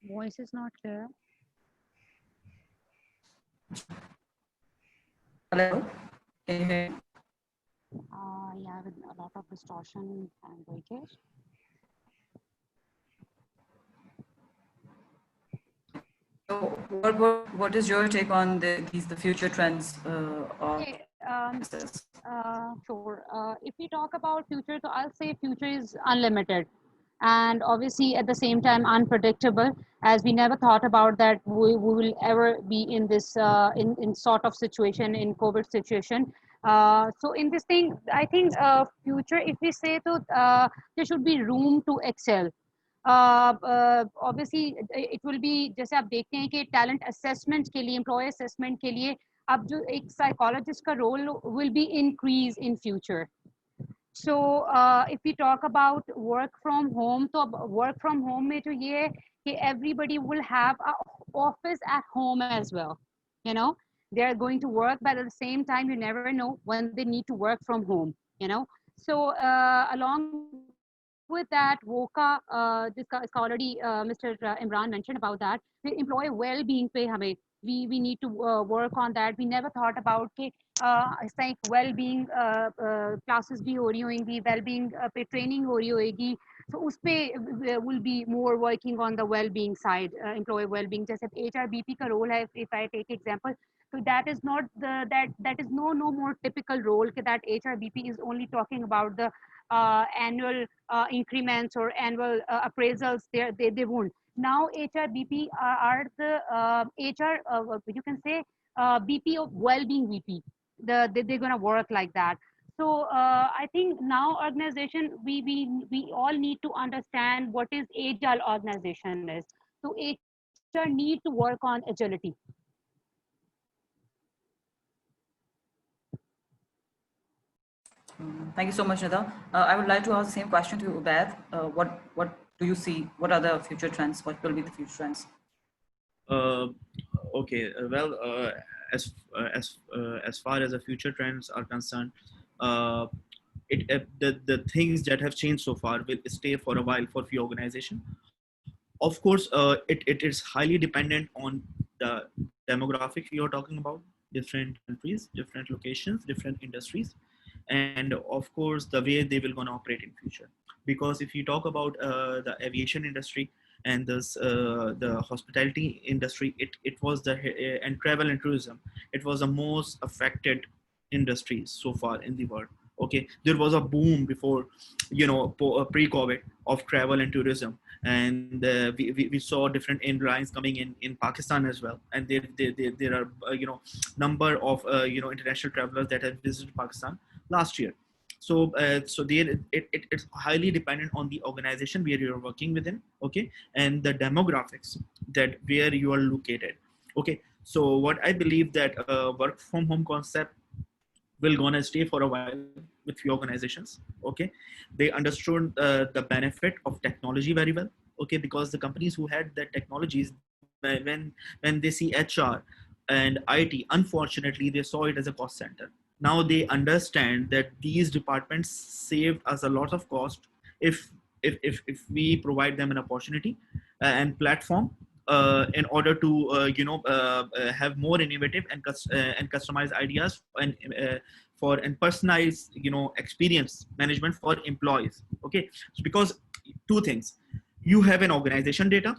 S3: Voice is not clear.
S2: Hello? Can you hear me?
S3: Yeah, with a lot of distortion and breakage.
S2: So what is your take on the future trends of
S3: Okay,
S2: this?
S3: sure. If we talk about future, so I'll say future is unlimited, and obviously at the same time unpredictable, as we never thought about that we will ever be in this in sort of situation, in COVID situation. So in this thing, I think future, if we say so, there should be room to excel. Obviously it will be, जैसे आप देखते हैं कि talent assessment के लिए, employee assessment के लिए अब जो एक psychologist का role will be increased in future. So if we talk about work from home, तो अब work from home में जो ये है कि everybody will have a office at home as well. You know, they are going to work, but at the same time, you never know when they need to work from home. You know, so along with that, VOCA, इसका already Mr. Imran mentioned about that. The employee well-being पे हमें we need to work on that. We never thought about कि इस तरह एक well-being classes भी हो रही होंगी, well-being पे training हो रही होगी. So उस पे will be more working on the well-being side, employee well-being. जैसे HRBP का role है, if I take example, so that is not the that is no more typical role that HRBP is only talking about the annual increments or annual appraisals. They won't. Now HRBP are the HR, you can say BP of well-being VP. They're going to work like that. So I think now organization, we all need to understand what is agile organization is. So HR need to work on agility.
S2: Thank you so much, Nida. I would like to ask the same question to Ubaid. What do you see? What are the future trends? What will be the future trends?
S5: Uh, okay. Well, as far as the future trends are concerned, uh, the things that have changed so far will stay for a while for few organization. Of course, it is highly dependent on the demographic you're talking about, different countries, different locations, different industries, and of course the way they will gonna operate in future. Because if you talk about the aviation industry and this the hospitality industry, it was the and travel and tourism, it was the most affected industries so far in the world. Okay, there was a boom before, pre-COVID of travel and tourism, and we saw different airlines coming in Pakistan as well, and there are number of international travelers that have visited Pakistan last year. So there it's highly dependent on the organization where you're working within, okay, and the demographics that where you are located. Okay, so what I believe that work from home concept will gonna stay for a while with few organizations. Okay, they understood the benefit of technology very well. Okay, because the companies who had the technologies, when they see HR and IT, unfortunately they saw it as a cost center. Now they understand that these departments saved us a lot of cost if if we provide them an opportunity and platform in order to have more innovative and customized ideas and personalized experience management for employees. Okay, so because two things, you have an organization data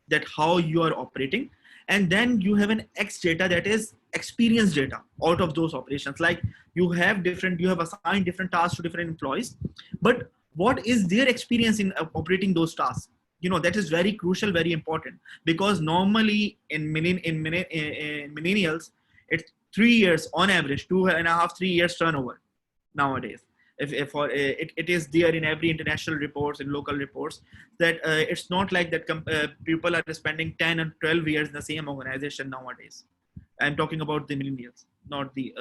S5: that how you are operating, and then you have an X data that is experience data out of those operations. Like you have assigned different tasks to different employees, but what is their experience in operating those tasks? That is very crucial, very important, because normally in millennials it's 3 years on average, 2.5-3 years turnover nowadays. If for it is there in every international reports and local reports that it's not like that people are spending 10 and 12 years in the same organization nowadays. I'm talking about the millennials, not the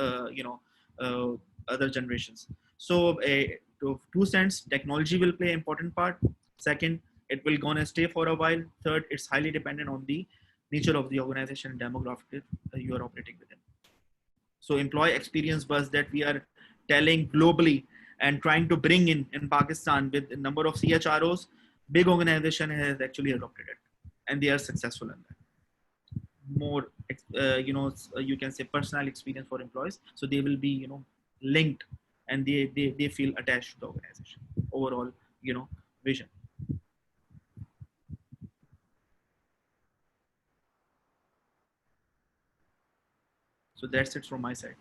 S5: other generations. So to 2 cents, technology will play an important part. Second, it will gonna stay for a while. Third, it's highly dependent on the nature of the organization and demographic you are operating within. So employee experience buzz that we are telling globally and trying to bring in Pakistan with a number of CHROs, big organization has actually adopted it, and they are successful in that. More, you can say personal experience for employees, so they will be linked, and they feel attached to the organization overall vision. So that's it from my side.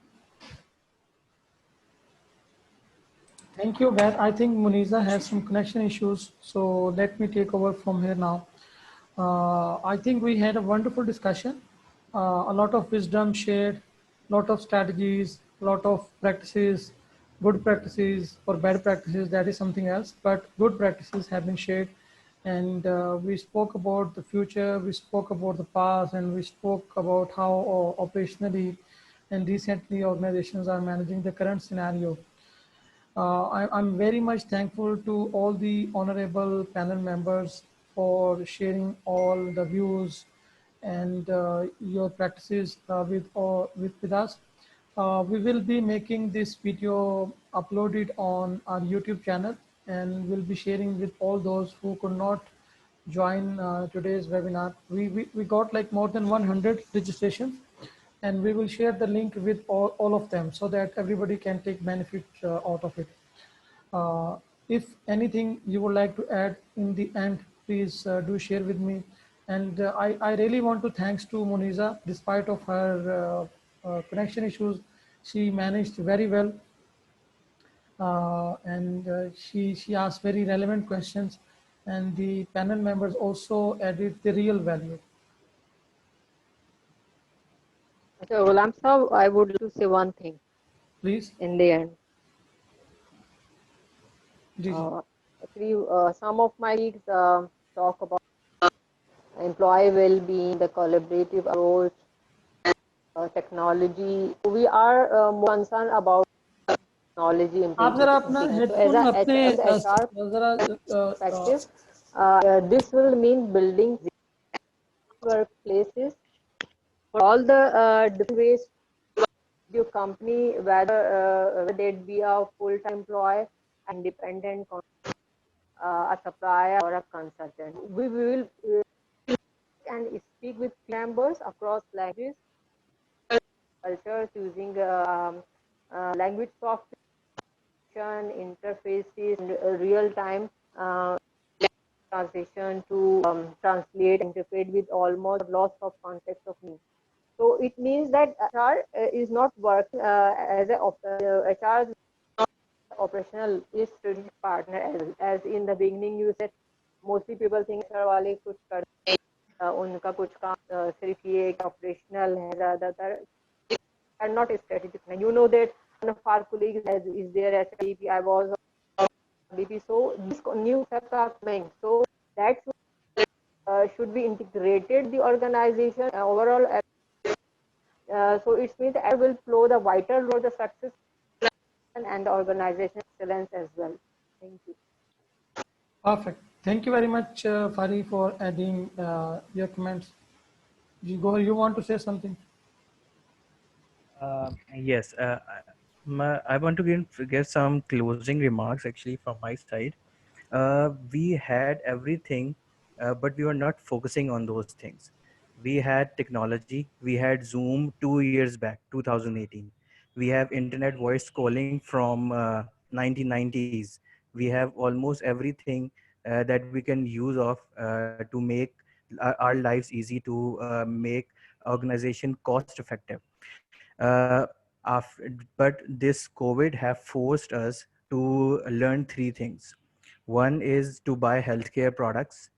S1: Thank you, Beth. I think Muniza has some connection issues, so let me take over from here now. I think we had a wonderful discussion, a lot of wisdom shared, lot of strategies, lot of practices, good practices or bad practices, that is something else, but good practices have been shared. And we spoke about the future, we spoke about the past, and we spoke about how operationally and recently organizations are managing the current scenario. I'm very much thankful to all the honorable panel members for sharing all the views and your practices with us. We will be making this video uploaded on our YouTube channel, and we'll be sharing with all those who could not join today's webinar. We got like more than 100 registrations, and we will share the link with all of them so that everybody can take benefit out of it. If anything you would like to add in the end, please do share with me. And I really want to thanks to Muniza. Despite of her connection issues, she managed very well. and she asked very relevant questions, and the panel members also added the real value.
S4: So, Ghulam Sahab, I would like to say one thing
S1: Please.
S4: in the end.
S1: Gigi.
S4: Actually, some of my colleagues talk about employee well-being, the collaborative approach, technology. We are more concerned about technology
S1: आप जरा अपना
S4: implementation. So,
S1: headphone अपने
S4: as a HR
S1: जरा
S4: perspective, this will mean building workplaces for all the different ways your company, whether it be a full-time employee, independent, a supplier, or a consultant. We will and speak with members across languages, cultures using language software, interfaces, real-time translation to translate, interpret with almost loss of context of meaning. So it means that HR is not working as a HR operational is strategic partner, as in the beginning you said mostly people think HR वाले कुछ करते उनका कुछ काम सिर्फ ये operational है ज़्यादातर and not strategic. You know that one of our colleagues is there as a BP. I was BP. So this new concepts are coming. So that should be integrated the organization overall. So it means that I will play the vital role the success and the organization excellence as well. Thank you.
S1: Perfect. Thank you very much, Fari, for adding your comments. You want to say something?
S6: Yes, I want to give some closing remarks actually from my side. We had everything, but we were not focusing on those things. We had technology. We had Zoom 2 years back, 2018. We have internet voice calling from 1990s. We have almost everything that we can use of to make our lives easy, to make organization cost effective. But this COVID have forced us to learn three things. One is to buy healthcare products.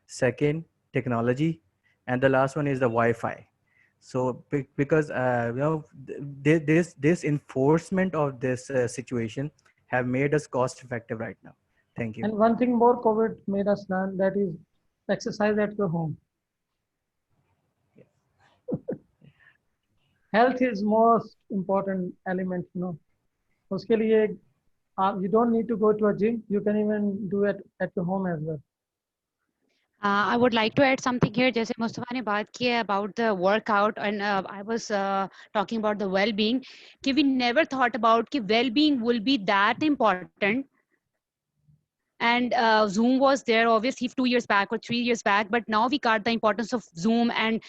S6: Second, technology, and the last one is the Wi-Fi. So because this enforcement of this situation have made us cost effective right now. Thank you.
S1: And one thing more COVID made us learn, that is exercise at your home. Health is most important element, उसके लिए you don't need to go to a gym. You can even do it at your home as well.
S3: I would like to add something here. जैसे मुस्तफा ने बात की है about the workout, and I was talking about the well-being. कि we never thought about कि well-being will be that important. And Zoom was there obviously 2 years back or 3 years back, but now we got the importance of Zoom and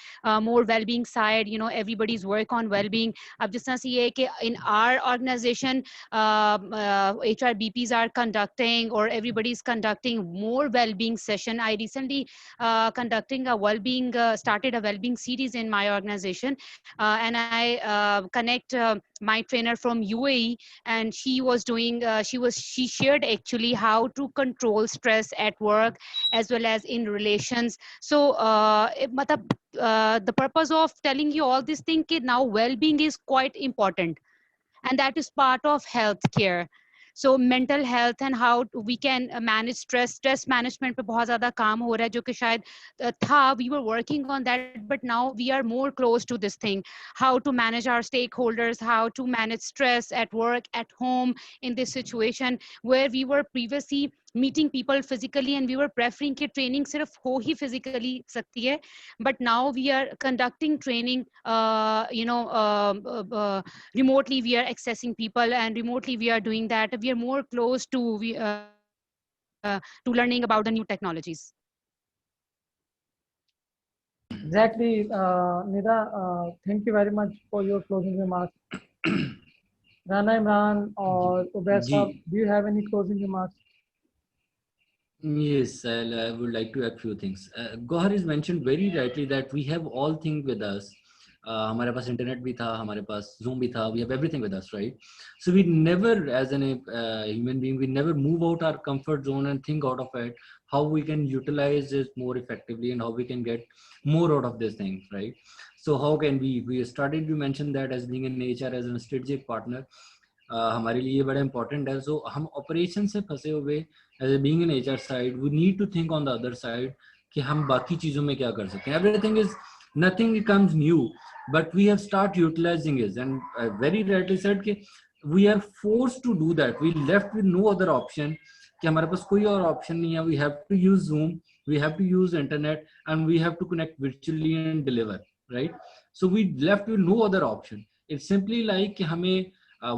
S3: more well-being side, everybody's work on well-being. Ab jis tarah se ye hai ki in our organization, HR BPs are conducting, or everybody's conducting more well-being session. I recently conducting a well-being, started a well-being series in my organization, and I connect my trainer from UAE, and she was doing, she shared actually how to control stress at work as well as in relations. So the purpose of telling you all this thing is now well-being is quite important, and that is part of healthcare. So mental health and how we can manage stress management पे बहुत ज़्यादा काम हो रहा है, जो कि शायद था, we were working on that, but now we are more close to this thing, how to manage our stakeholders, how to manage stress at work, at home, in this situation where we were previously meeting people physically and we were preferring कि training सिर्फ हो ही physically सकती है, but now we are conducting training remotely. We are accessing people and remotely we are doing that. We are more close to learning about the new technologies.
S1: Exactly, Nida. Thank you very much for your closing remarks. Rana Imran or Ubaid Sahab, do you have any closing remarks?
S7: Yes, I would like to add few things. Gohar has mentioned very rightly that we have all things with us. हमारे पास internet भी था, हमारे पास Zoom भी था, we have everything with us, right? So we never, as a human being, we never move out our comfort zone and think out of it how we can utilize it more effectively and how we can get more out of these things, right? So how can we started to mention that as being an HR as a strategic partner, हमारे लिए बड़ा important है. So हम operation से फंसे हुए as a being an HR side, we need to think on the other side कि हम बाकी चीजों में क्या कर सकते हैं. Everything is, nothing becomes new, but we have start utilizing it, and very rightly said कि we are forced to do that. We left with no other option कि हमारे पास कोई और option नहीं है. We have to use Zoom, we have to use internet, and we have to connect virtually and deliver, right? So we left with no other option. It's simply like कि हमें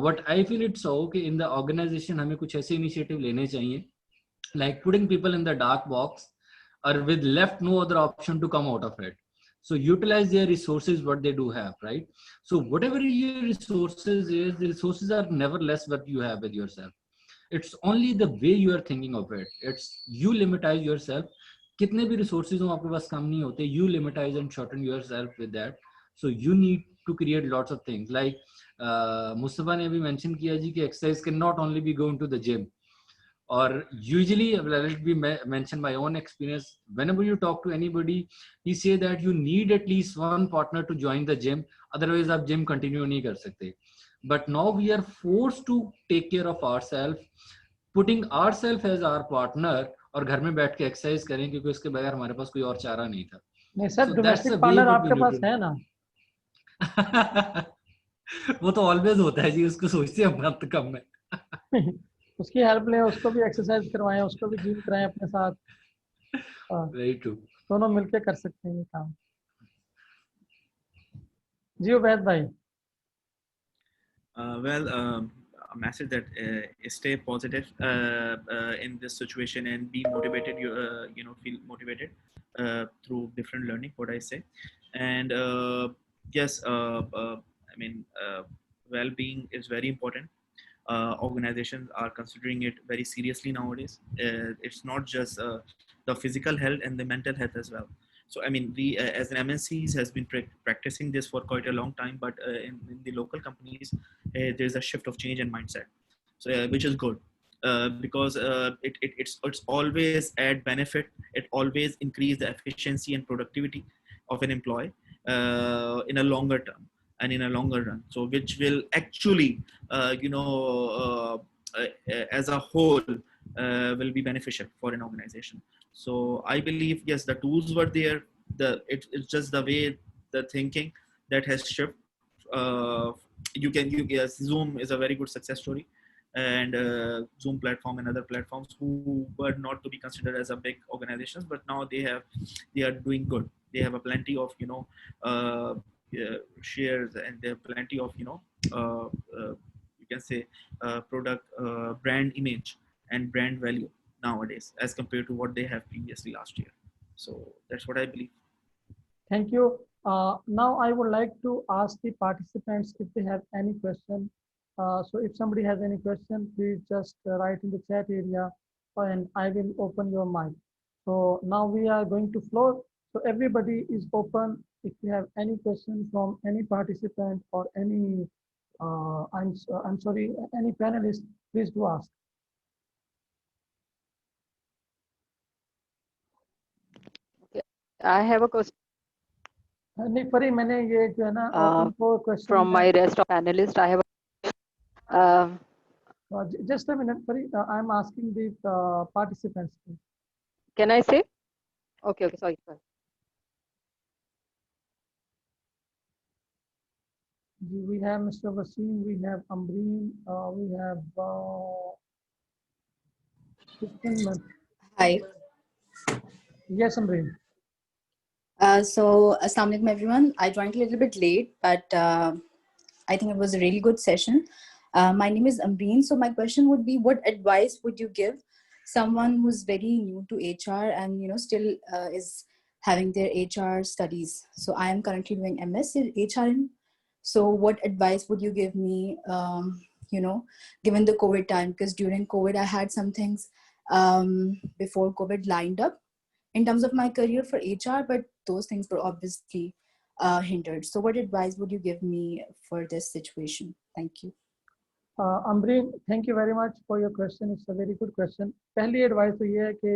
S7: what I feel it's so कि in the organization हमें कुछ ऐसे initiative लेने चाहिए, like putting people in the dark box or with left no other option to come out of it. So utilize their resources what they do have, right? So whatever your resources is, the resources are never less what you have with yourself. It's only the way you are thinking of it. It's you limitize yourself. कितने भी resources हो आपके पास कम नहीं होते. You limitize and shorten yourself with that. So you need to create lots of things. Like Mustafa ने भी mention किया जी कि exercise cannot only be going to the gym. Or usually, let me mention my own experience. Whenever you talk to anybody, he say that you need at least one partner to join the gym. Otherwise, आप gym continue नहीं कर सकते. But now we are forced to take care of ourselves, putting ourselves as our partner, और घर में बैठ के exercise करें क्योंकि उसके बगैर हमारे पास कोई और चारा नहीं था.
S1: नहीं sir,
S7: So that's
S1: domestic
S7: the way
S1: parlour
S7: what we
S1: आपके
S7: need
S1: पास
S7: to
S1: है ना?
S7: वो तो ऑलवेज होता है जी, उसको सोचते हैं हम तो कम है.
S1: उसकी हेल्प लें, उसको भी एक्सरसाइज करवाएं, उसको भी जिम कराएं अपने साथ.
S7: Very true.
S1: दोनों मिलके कर सकते हैं ये काम. जी उबैद भाई.
S5: A message that stay positive in this situation and be motivated. Feel motivated through different learning. What I say, and yes, I mean, well-being is very important. Organizations are considering it very seriously nowadays. It's not just the physical health and the mental health as well. So I mean, we as an MNCs has been practicing this for quite a long time, but in the local companies, there's a shift of change in mindset, so which is good. Because it's always add benefit. It always increase the efficiency and productivity of an employee in a longer term and in a longer run. So which will actually, as a whole, will be beneficial for an organization. So I believe yes, the tools were there. It's just the way the thinking that has shifted. Yes, Zoom is a very good success story, and Zoom platform and other platforms who were not to be considered as a big organizations, but now they are doing good. They have a plenty of shares, and they have plenty of you can say product brand image and brand value nowadays as compared to what they have previously last year. So that's what I believe.
S1: Thank you. Now I would like to ask the participants if they have any question. So if somebody has any question, please just write in the chat area and I will open your mic. So now we are going to floor. So everybody is open. If you have any question from any participant or any, I'm sorry, any panelist, please do ask.
S4: Okay, I have a question.
S1: नहीं परी, मैंने ये जो है ना उनको question
S4: From my rest of panelists, I have
S1: just a minute, Pari, I'm asking the participants.
S4: Can I say? Okay, sorry.
S1: We have Mr. Wasim, we have Ambreen, we have
S8: Hi.
S1: Yes, Ambreen.
S8: So, Assalamu alaikum everyone. I joined a little bit late, but I think it was a really good session. My name is Ambreen. So my question would be, what advice would you give someone who's very new to HR and still is having their HR studies? So I am currently doing MS in HRM. So what advice would you give me, given the COVID time? Because during COVID, I had some things before COVID lined up in terms of my career for HR, but those things were obviously hindered. So what advice would you give me for this situation? Thank you.
S1: Ambreen, thank you very much for your question. It's a very good question. पहली advice तो ये है कि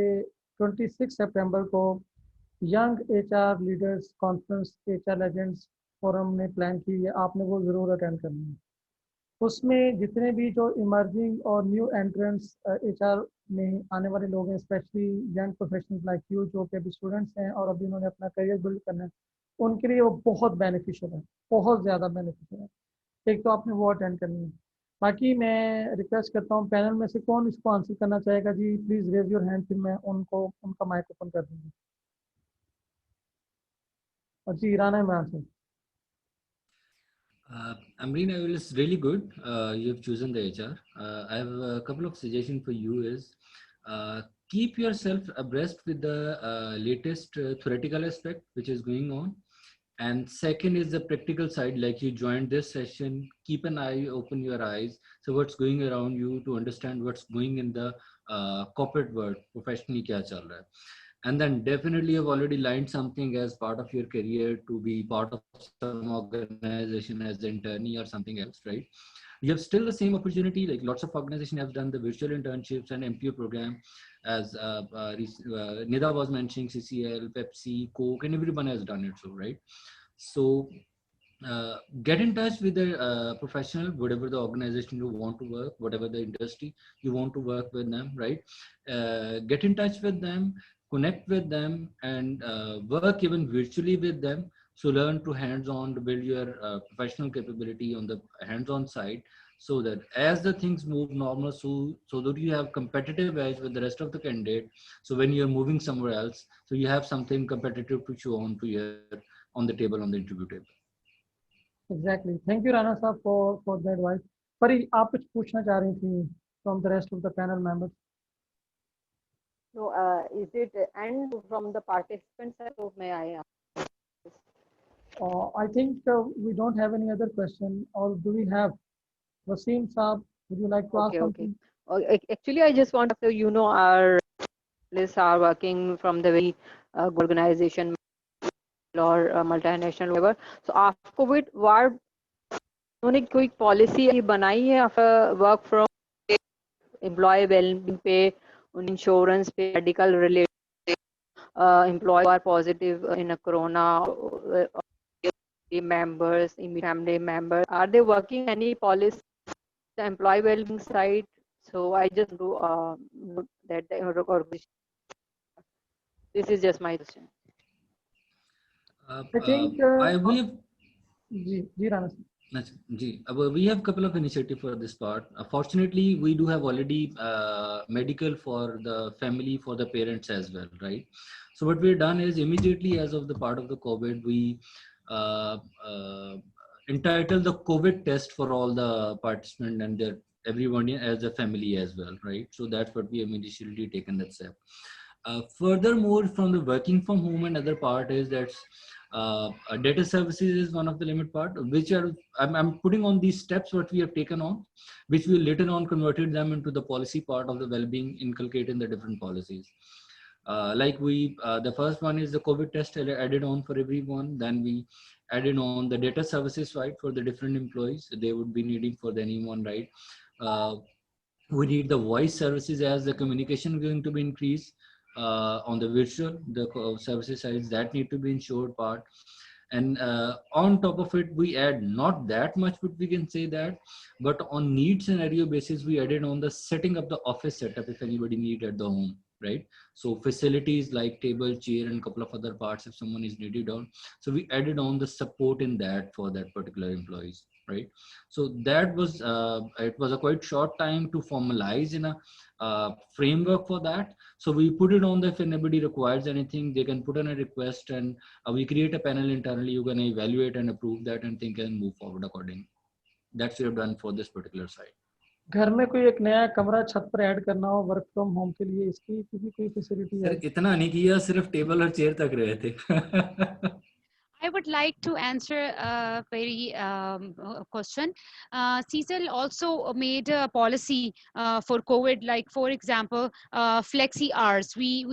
S1: 26 सितंबर को young HR leaders conference HR legends forum ने plan की है, आपने वो ज़रूर अटेंड करनी है। उसमें जितने भी जो इमर्जिंग और न्यू एंट्रेंट्स HR में आने वाले लोग हैं, specially young professionals like you जो कि अभी स्टूडेंट्स हैं और अभी उन्होंने अपना करियर बिल्ड करना है, उनके लिए वो बहुत बेनिफिशियल है, बहुत ज़्यादा बेनिफिशियल है। एक तो आपने वो अटेंड करनी है। बाकी मैं रिक्वेस्ट करता हूँ पैनल में से कौन इसको आंसर करना चाहेगा जी, प्लीज़ रेज योर हैंड, फिर मैं उनको उनका माइक ओपन कर दूँगी। और जी Rana Imran sir.
S7: Amreen, it's really good. You have chosen the HR. I have a couple of suggestions for you is keep yourself abreast with the latest theoretical aspect which is going on. And second is the practical side, like you joined this session, keep an eye, open your eyes. So what's going around you to understand what's going in the corporate world, professionally kya chal raha hai. And then definitely you've already lined something as part of your career to be part of some organization as an internee or something else, right? You have still the same opportunity, like lots of organizations have done the virtual internships and MPO program, as Nida was mentioning, CCL, Pepsi, Coke, and everyone has done it, so right? So get in touch with the professional, whatever the organization you want to work, whatever the industry you want to work with them, right? Get in touch with them, connect with them, and work even virtually with them. So learn to hands-on to build your professional capability on the hands-on side, so that as the things move normal, so that you have competitive edge with the rest of the candidate. So when you're moving somewhere else, so you have something competitive to show on to your on the table, on the interview table.
S1: Exactly. Thank you Rana sir for the advice. परी आप कुछ पूछना चाह रही थी from the rest of the panel members?
S4: No, is it and from the participants? So may I ask?
S1: I think we don't have any other question, or do we have? Wasim Saab, would you like to ask something?
S4: Actually, I just want to, you know, our lists are working from the very good organization or multinational level. So after COVID, what उन्होंने कोई policy बनाई है after work from employee wellbeing पे, insurance पे, medical related, employee are positive in corona, members, family members, are they working any policy the employee well-being side? So I just do that this is just my question.
S1: I think
S7: we have a couple of initiatives for this part. Fortunately, we do have already medical for the family, for the parents as well, right? So what we've done is immediately as of the part of the COVID, we entitled the COVID test for all the participants and their everyone as a family as well, right? So that's what we have initially taken that step. Furthermore, from the working from home and other part is that data services is one of the limit part, which are I'm putting on these steps what we have taken on, which we later on converted them into the policy part of the well-being, inculcating the different policies. Like we, the first one is the COVID test added on for everyone. Then we added on the data services side for the different employees they would be needing for the anyone, right? We need the voice services as the communication is going to be increased. On the virtual, the services sides that need to be ensured part. And on top of it, we add not that much, but we can say that, but on need scenario basis, we added on the setting up the office setup if anybody need at the home, right? So facilities like table, chair, and a couple of other parts if someone is needed on. So we added on the support in that for that particular employees, right? So that was, it was a quite short time to formalize in a framework for that. So we put it on the, if anybody requires anything, they can put in a request and we create a panel internally. You can evaluate and approve that and think and move forward accordingly. That's what we've done for this particular site.
S1: घर में कोई एक नया कमरा छत पर add करना हो वर्क फ्रॉम होम के लिए, इसकी कोई फैसिलिटी है?
S7: इतना नहीं किया, सिर्फ टेबल और चेयर तक रहे थे.
S3: I would like to answer a very question. CSL also made a policy for COVID, like for example, flexi hours. We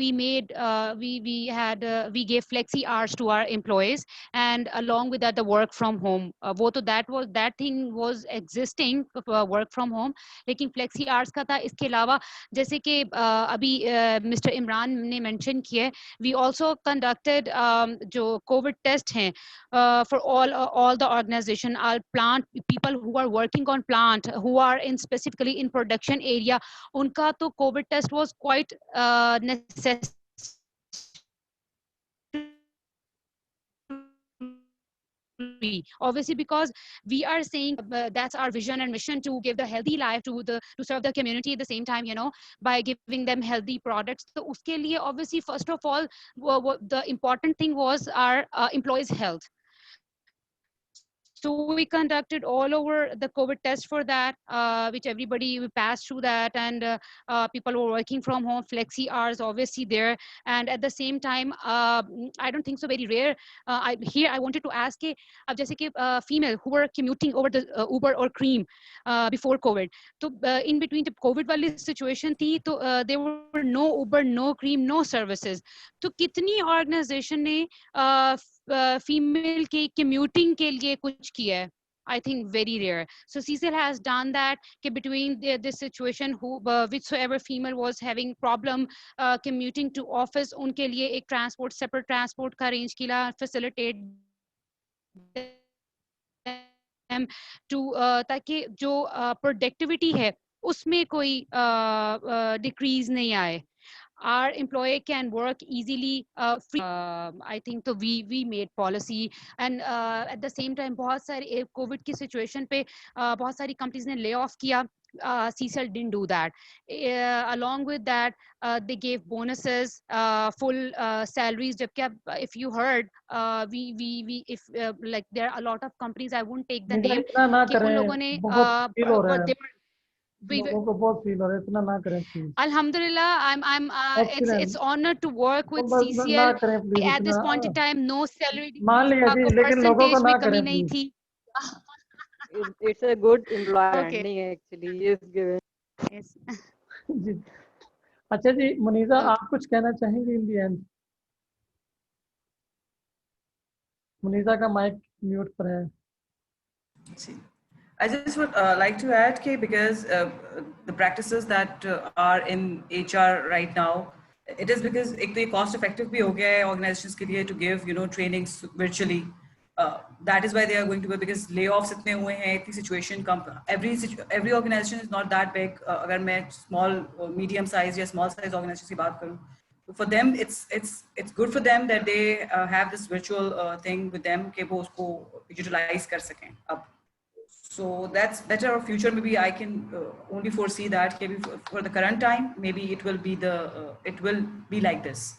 S3: gave flexi hours to our employees, and along with that, the work from home. That thing was existing, work from home. लेकिन flexi hours का था. इसके अलावा जैसे कि अभी mister Imran ने mention किया, we also conducted जो COVID test हैं for all the organization, our plant people who are working on plant, who are in specifically in production area, उनका तो COVID test was quite necessary. Obviously, because we are saying that's our vision and mission to give the healthy life to serve the community at the same time, by giving them healthy products. So uske liye, obviously, first of all, the important thing was our employees' health. So we conducted all over the COVID test for that, which everybody we passed through that, and people were working from home, flexi hours obviously there, and at the same time, I don't think so very rare. I wanted to ask, अब जैसे कि female who were commuting over the Uber or Cream before COVID, तो in between the COVID वाली situation थी, तो there were no Uber, no Cream, no services. तो कितनी organization ने female के commuting के लिए कुछ किया है? I think very rare. So CSL has done that between this situation, whichsoever female was having problem commuting to office, उनके लिए एक transport, separate transport का arrange किया, facilitate them to ताकि जो productivity है उसमें कोई decrease नहीं आए. Our employee can work easily free. I think so we made policy, and at the same time बहुत सारी COVID की situation पे बहुत सारी companies ने lay off किया. CSL didn't do that. Along with that, they gave bonuses, full salaries. If you heard, if like there are a lot of companies, I won't take the name.
S1: इतना ना करें, बहुत feel हो रहा है,
S3: लोगों
S1: को बहुत फील हो रहा है, इतना ना करें please.
S3: Alhamdulillah, it's honor to work with CCL. At this point in time, no salary.
S1: मान लिया जी, लेकिन लोगों को ना करें please.
S4: It's a good employer branding actually. Yes, given.
S3: Yes.
S1: जी. अच्छा जी, मुनीजा, आप कुछ कहना चाहेंगे in the end? मुनीजा का माइक म्यूट पर है.
S2: I just would like to add, because the practices that are in HR right now, it is because एक तो ये cost effective भी हो गया है organizations के लिए to give trainings virtually. That is why they are going to be, because layoffs इतने हुए हैं, इतनी situation every organization is not that big. अगर मैं small medium size या small size organizations की बात करूँ, for them it's good for them that they have this virtual thing with them कि वो उसको utilize कर सकें अब. So that's better for future. Maybe I can only foresee that maybe for the current time, maybe it will be like this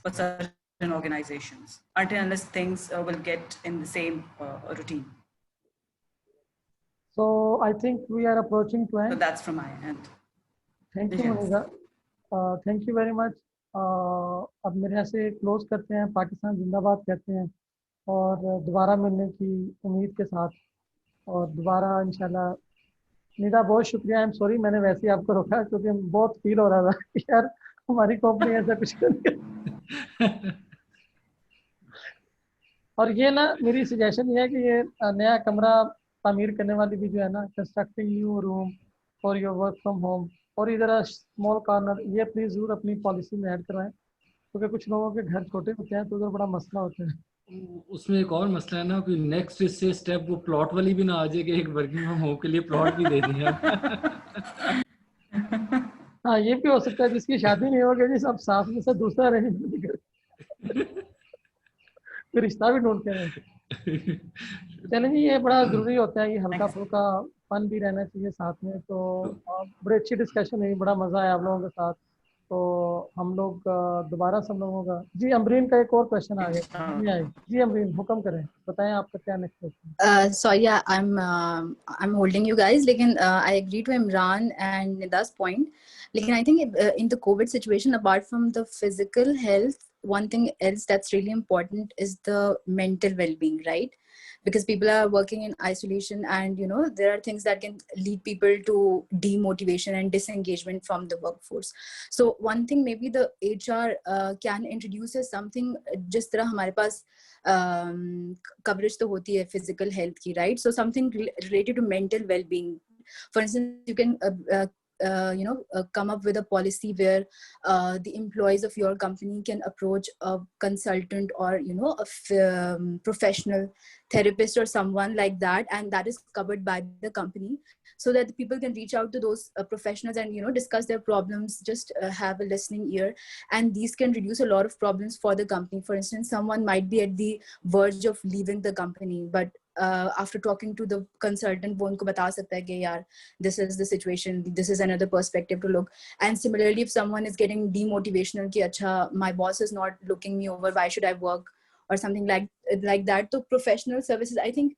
S2: for certain organizations until unless things will get in the same routine.
S1: So I think we are approaching to end.
S2: So that's from my end.
S1: Thank you, Muneeza. Thank you very much. अब मेरे यहाँ से close करते हैं, पाकिस्तान जिंदाबाद कहते हैं, और दोबारा मिलने की उम्मीद के साथ, और दोबारा इंशाल्लाह. निदा, बहुत शुक्रिया. आई एम सॉरी, मैंने वैसे ही आपको रोका क्योंकि बहुत फील हो रहा था कि यार हमारी कंपनी ऐसा कुछ कर. और ये ना, मेरी सजेशन ये है कि ये नया कमरा तामीर करने वाली भी जो है ना, constructing new room for your work from home, और इधर स्मॉल कॉर्नर, ये प्लीज़ ज़रूर अपनी पॉलिसी में ऐड करवाएं, क्योंकि कुछ लोगों के घर छोटे होते हैं तो उधर बड़ा मसला होता है.
S7: उसमें एक और मसला है ना कि नेक्स्ट इससे स्टेप वो प्लॉट वाली भी ना आ जाए कि एक वर्किंग फ्रॉम होम के लिए प्लॉट भी दे दिया.
S1: हाँ, ये भी हो सकता है, जिसकी शादी नहीं होगी जी, सब साथ में से दूसरा अरेंजमेंट कर रिश्ता भी ढूंढते हैं. चलें जी, ये बड़ा जरूरी होता है, ये हल्का फुल्का फन भी रहना चाहिए साथ में. तो बड़ी अच्छी डिस्कशन हुई, बड़ा मजा आया आप लोगों के साथ. तो हम लोग दोबारा सब लोगों का. जी, अमरीन का एक और क्वेश्चन आ गया. जी अमरीन, हुक्म करें, बताएं आपका क्या next question.
S8: Sorry, I'm holding you guys. लेकिन I agree to Imran and Nida's point. लेकिन I think in the COVID situation, apart from the physical health, one thing else that's really important is the mental well-being, right? Because people are working in isolation, and there are things that can lead people to demotivation and disengagement from the workforce. So one thing maybe the HR can introduce is something जिस तरह हमारे पास coverage तो होती है physical health की, right? So something related to mental well-being. For instance, you can come up with a policy where the employees of your company can approach a consultant or a professional therapist or someone like that, and that is covered by the company, so that the people can reach out to those professionals and discuss their problems, just have a listening ear, and these can reduce a lot of problems for the company. For instance, someone might be at the verge of leaving the company, but after talking to the consultant, वो उनको बता सकता है कि यार, this is the situation, this is another perspective to look. And similarly, if someone is getting demotivational कि अच्छा, my boss is not looking me over, why should I work, or something like that. So professional services, I think,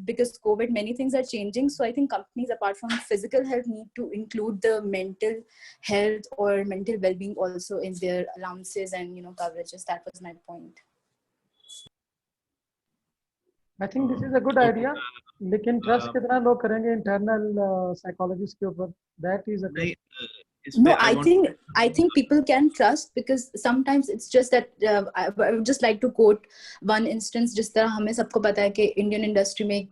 S8: because COVID, many things are changing. So I think companies, apart from physical health, need to include the mental health or mental well-being also in their allowances and coverages. That was my point.
S1: I think this is a good idea. लेकिन trust कितना लोग करेंगे internal psychologist के ऊपर? That is a question.
S8: No, I think people can trust, because sometimes it's just that I would just like to quote one instance. जिस तरह हमें सबको पता है कि Indian industry में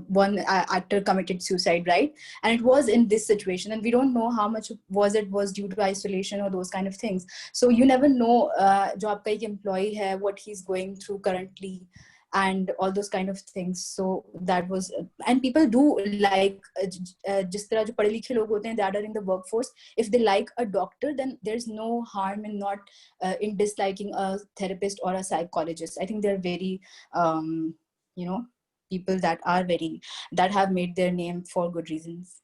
S8: one actor committed suicide, right? And it was in this situation, and we don't know how much was due to isolation or those kind of things. So you never know जो आपका एक employee है, what he's going through currently, and all those kind of things. So that was, and people do like जिस तरह जो पढ़े लिखे लोग होते हैं, that are in the workforce, if they like a doctor, then there's no harm in not in disliking a therapist or a psychologist. I think they're very people that have made their name for good reasons.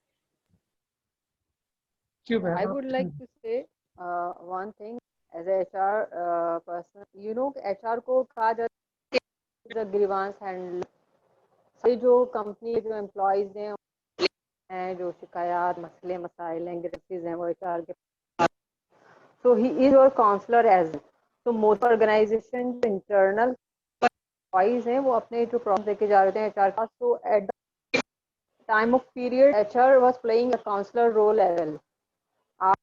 S4: I would like to say one thing as a HR person. HR को कहा जाता है the grievance handler. सारी जो company जो employees हैं जो शिकायत मसले मसाइल हैं ग्रीवेंसेस हैं वो HR के पास. So he is your counselor as well. So most organization internal employees हैं वो अपने जो प्रॉब्लम लेके जा रहे हैं HR के पास. So at the time of period HR was playing a counselor role as well. आप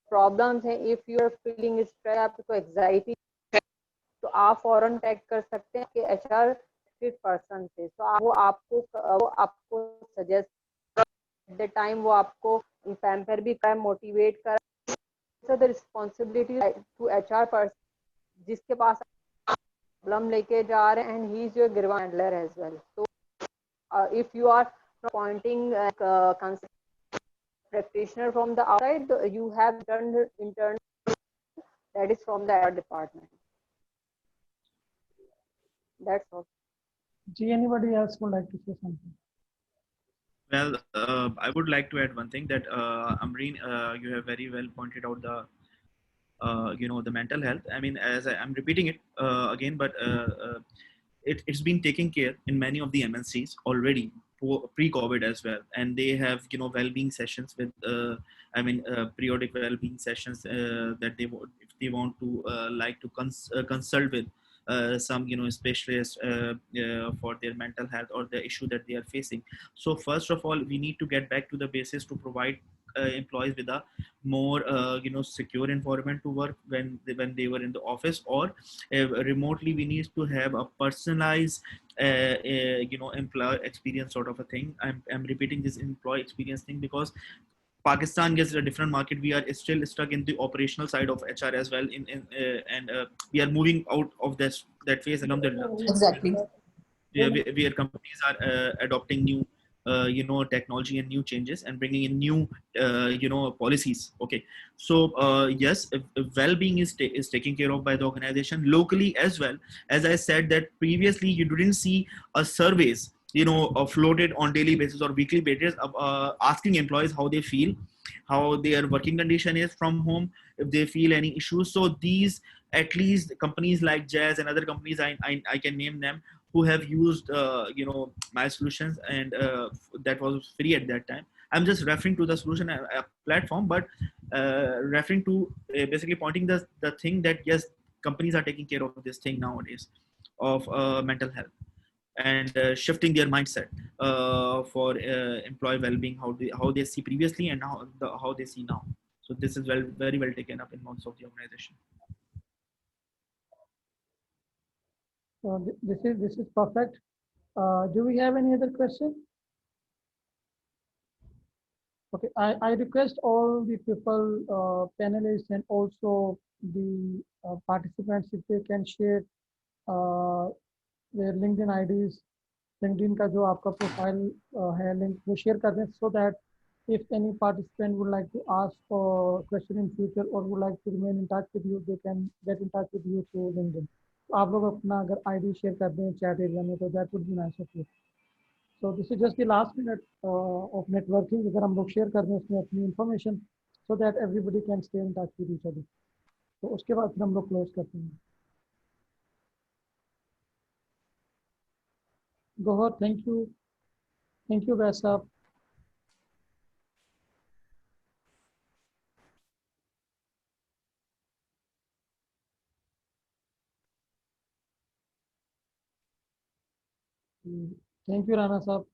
S4: प्रॉब्लम्स हैं, if you are feeling stress, आपको एग्जाइटी, तो आप फौरन टैग कर सकते हैं कि HR फिट पर्सन से. तो वो आपको सजेस्ट एट द टाइम, वो आपको पैम्पर भी कर, मोटिवेट कर. So the responsibility to HR person जिसके पास प्रॉब्लम लेके जा रहे हैं, and he is your grievance handler as well. So if you are appointing practitioner from the outside, you have internal that is from the HR department. That's all.
S1: Anybody else would like to say something?
S5: Well, I would like to add one thing that Amreen, you have very well pointed out the the mental health. I mean, as I'm repeating it again, but it's been taken care in many of the MNCs already pre-COVID as well, and they have well-being sessions with periodic well-being sessions that if they want to like to consult with some specialists for their mental health or the issue that they are facing. So first of all, we need to get back to the basis to provide employees with a more secure environment to work when they were in the office or remotely. We need to have a personalized employee experience sort of a thing. I'm repeating this employee experience thing because Pakistan gets a different market. We are still stuck in the operational side of HR as well, and we are moving out of that phase.
S8: Exactly.
S5: Where companies are adopting new technology and new changes and bringing in new policies. Okay, so yes, well-being is taken care of by the organization locally as well. As I said that previously, you didn't see a surveys floated on daily basis or weekly basis asking employees how they feel, how their working condition is from home, if they feel any issues. So these, at least companies like Jazz and other companies, I can name them, who have used my solutions, and that was free at that time. I'm just referring to the solution platform, but referring to basically pointing the thing that yes, companies are taking care of this thing nowadays of mental health and shifting their mindset for employee well-being, how they see previously and how they see now. So this is very well taken up in most of the organization.
S1: This is perfect. Do we have any other question? Okay, I request all the people, panelists, and also the participants, if they can share their LinkedIn IDs, LinkedIn का जो आपका profile है link वो share कर दें, so that if any participant would like to ask for question in future or would like to remain in touch with you, they can get in touch with you through LinkedIn. तो आप लोग अपना अगर ID share कर दें chat area में, तो that would be nice of you. So this is just the last minute of networking. अगर हम लोग शेयर कर दें उसमें अपनी information, so that everybody can stay in touch with each other. तो उसके बाद फिर हम लोग close करते हैं. Gohar, thank you Vaisa. Thank you Rana Saab.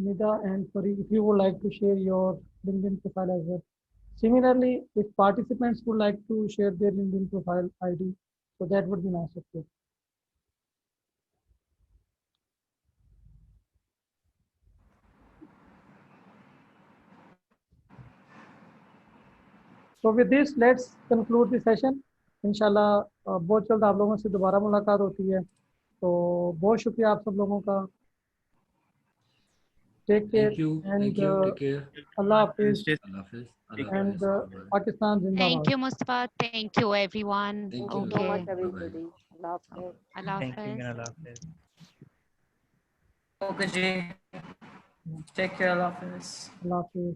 S1: Nida and Farid, if you would like to share your LinkedIn profile as well. Similarly, if participants would like to share their LinkedIn profile ID, so that would be nice of you. So with this, let's conclude the session. इंशाल्लाह बहुत जल्द आप लोगों से दोबारा मुलाकात होती है. तो बहुत शुक्रिया आप सब लोगों का. Take care.
S7: Thank you.
S1: And
S7: Thank you. Take care.
S1: Allah Hafiz.
S7: Allah Hafiz.
S1: And Pakistan Zindabad.
S3: Thank you, Mustafa. Thank you, everyone.
S4: Thank
S7: you.
S4: you so much,
S3: Okay.
S4: everybody. Allah Hafiz.
S3: Allah
S6: Thank you.
S3: Hafiz.
S6: Allah Hafiz.
S2: Okay, Jay. Take care, Allah Hafiz.
S1: Allah Hafiz.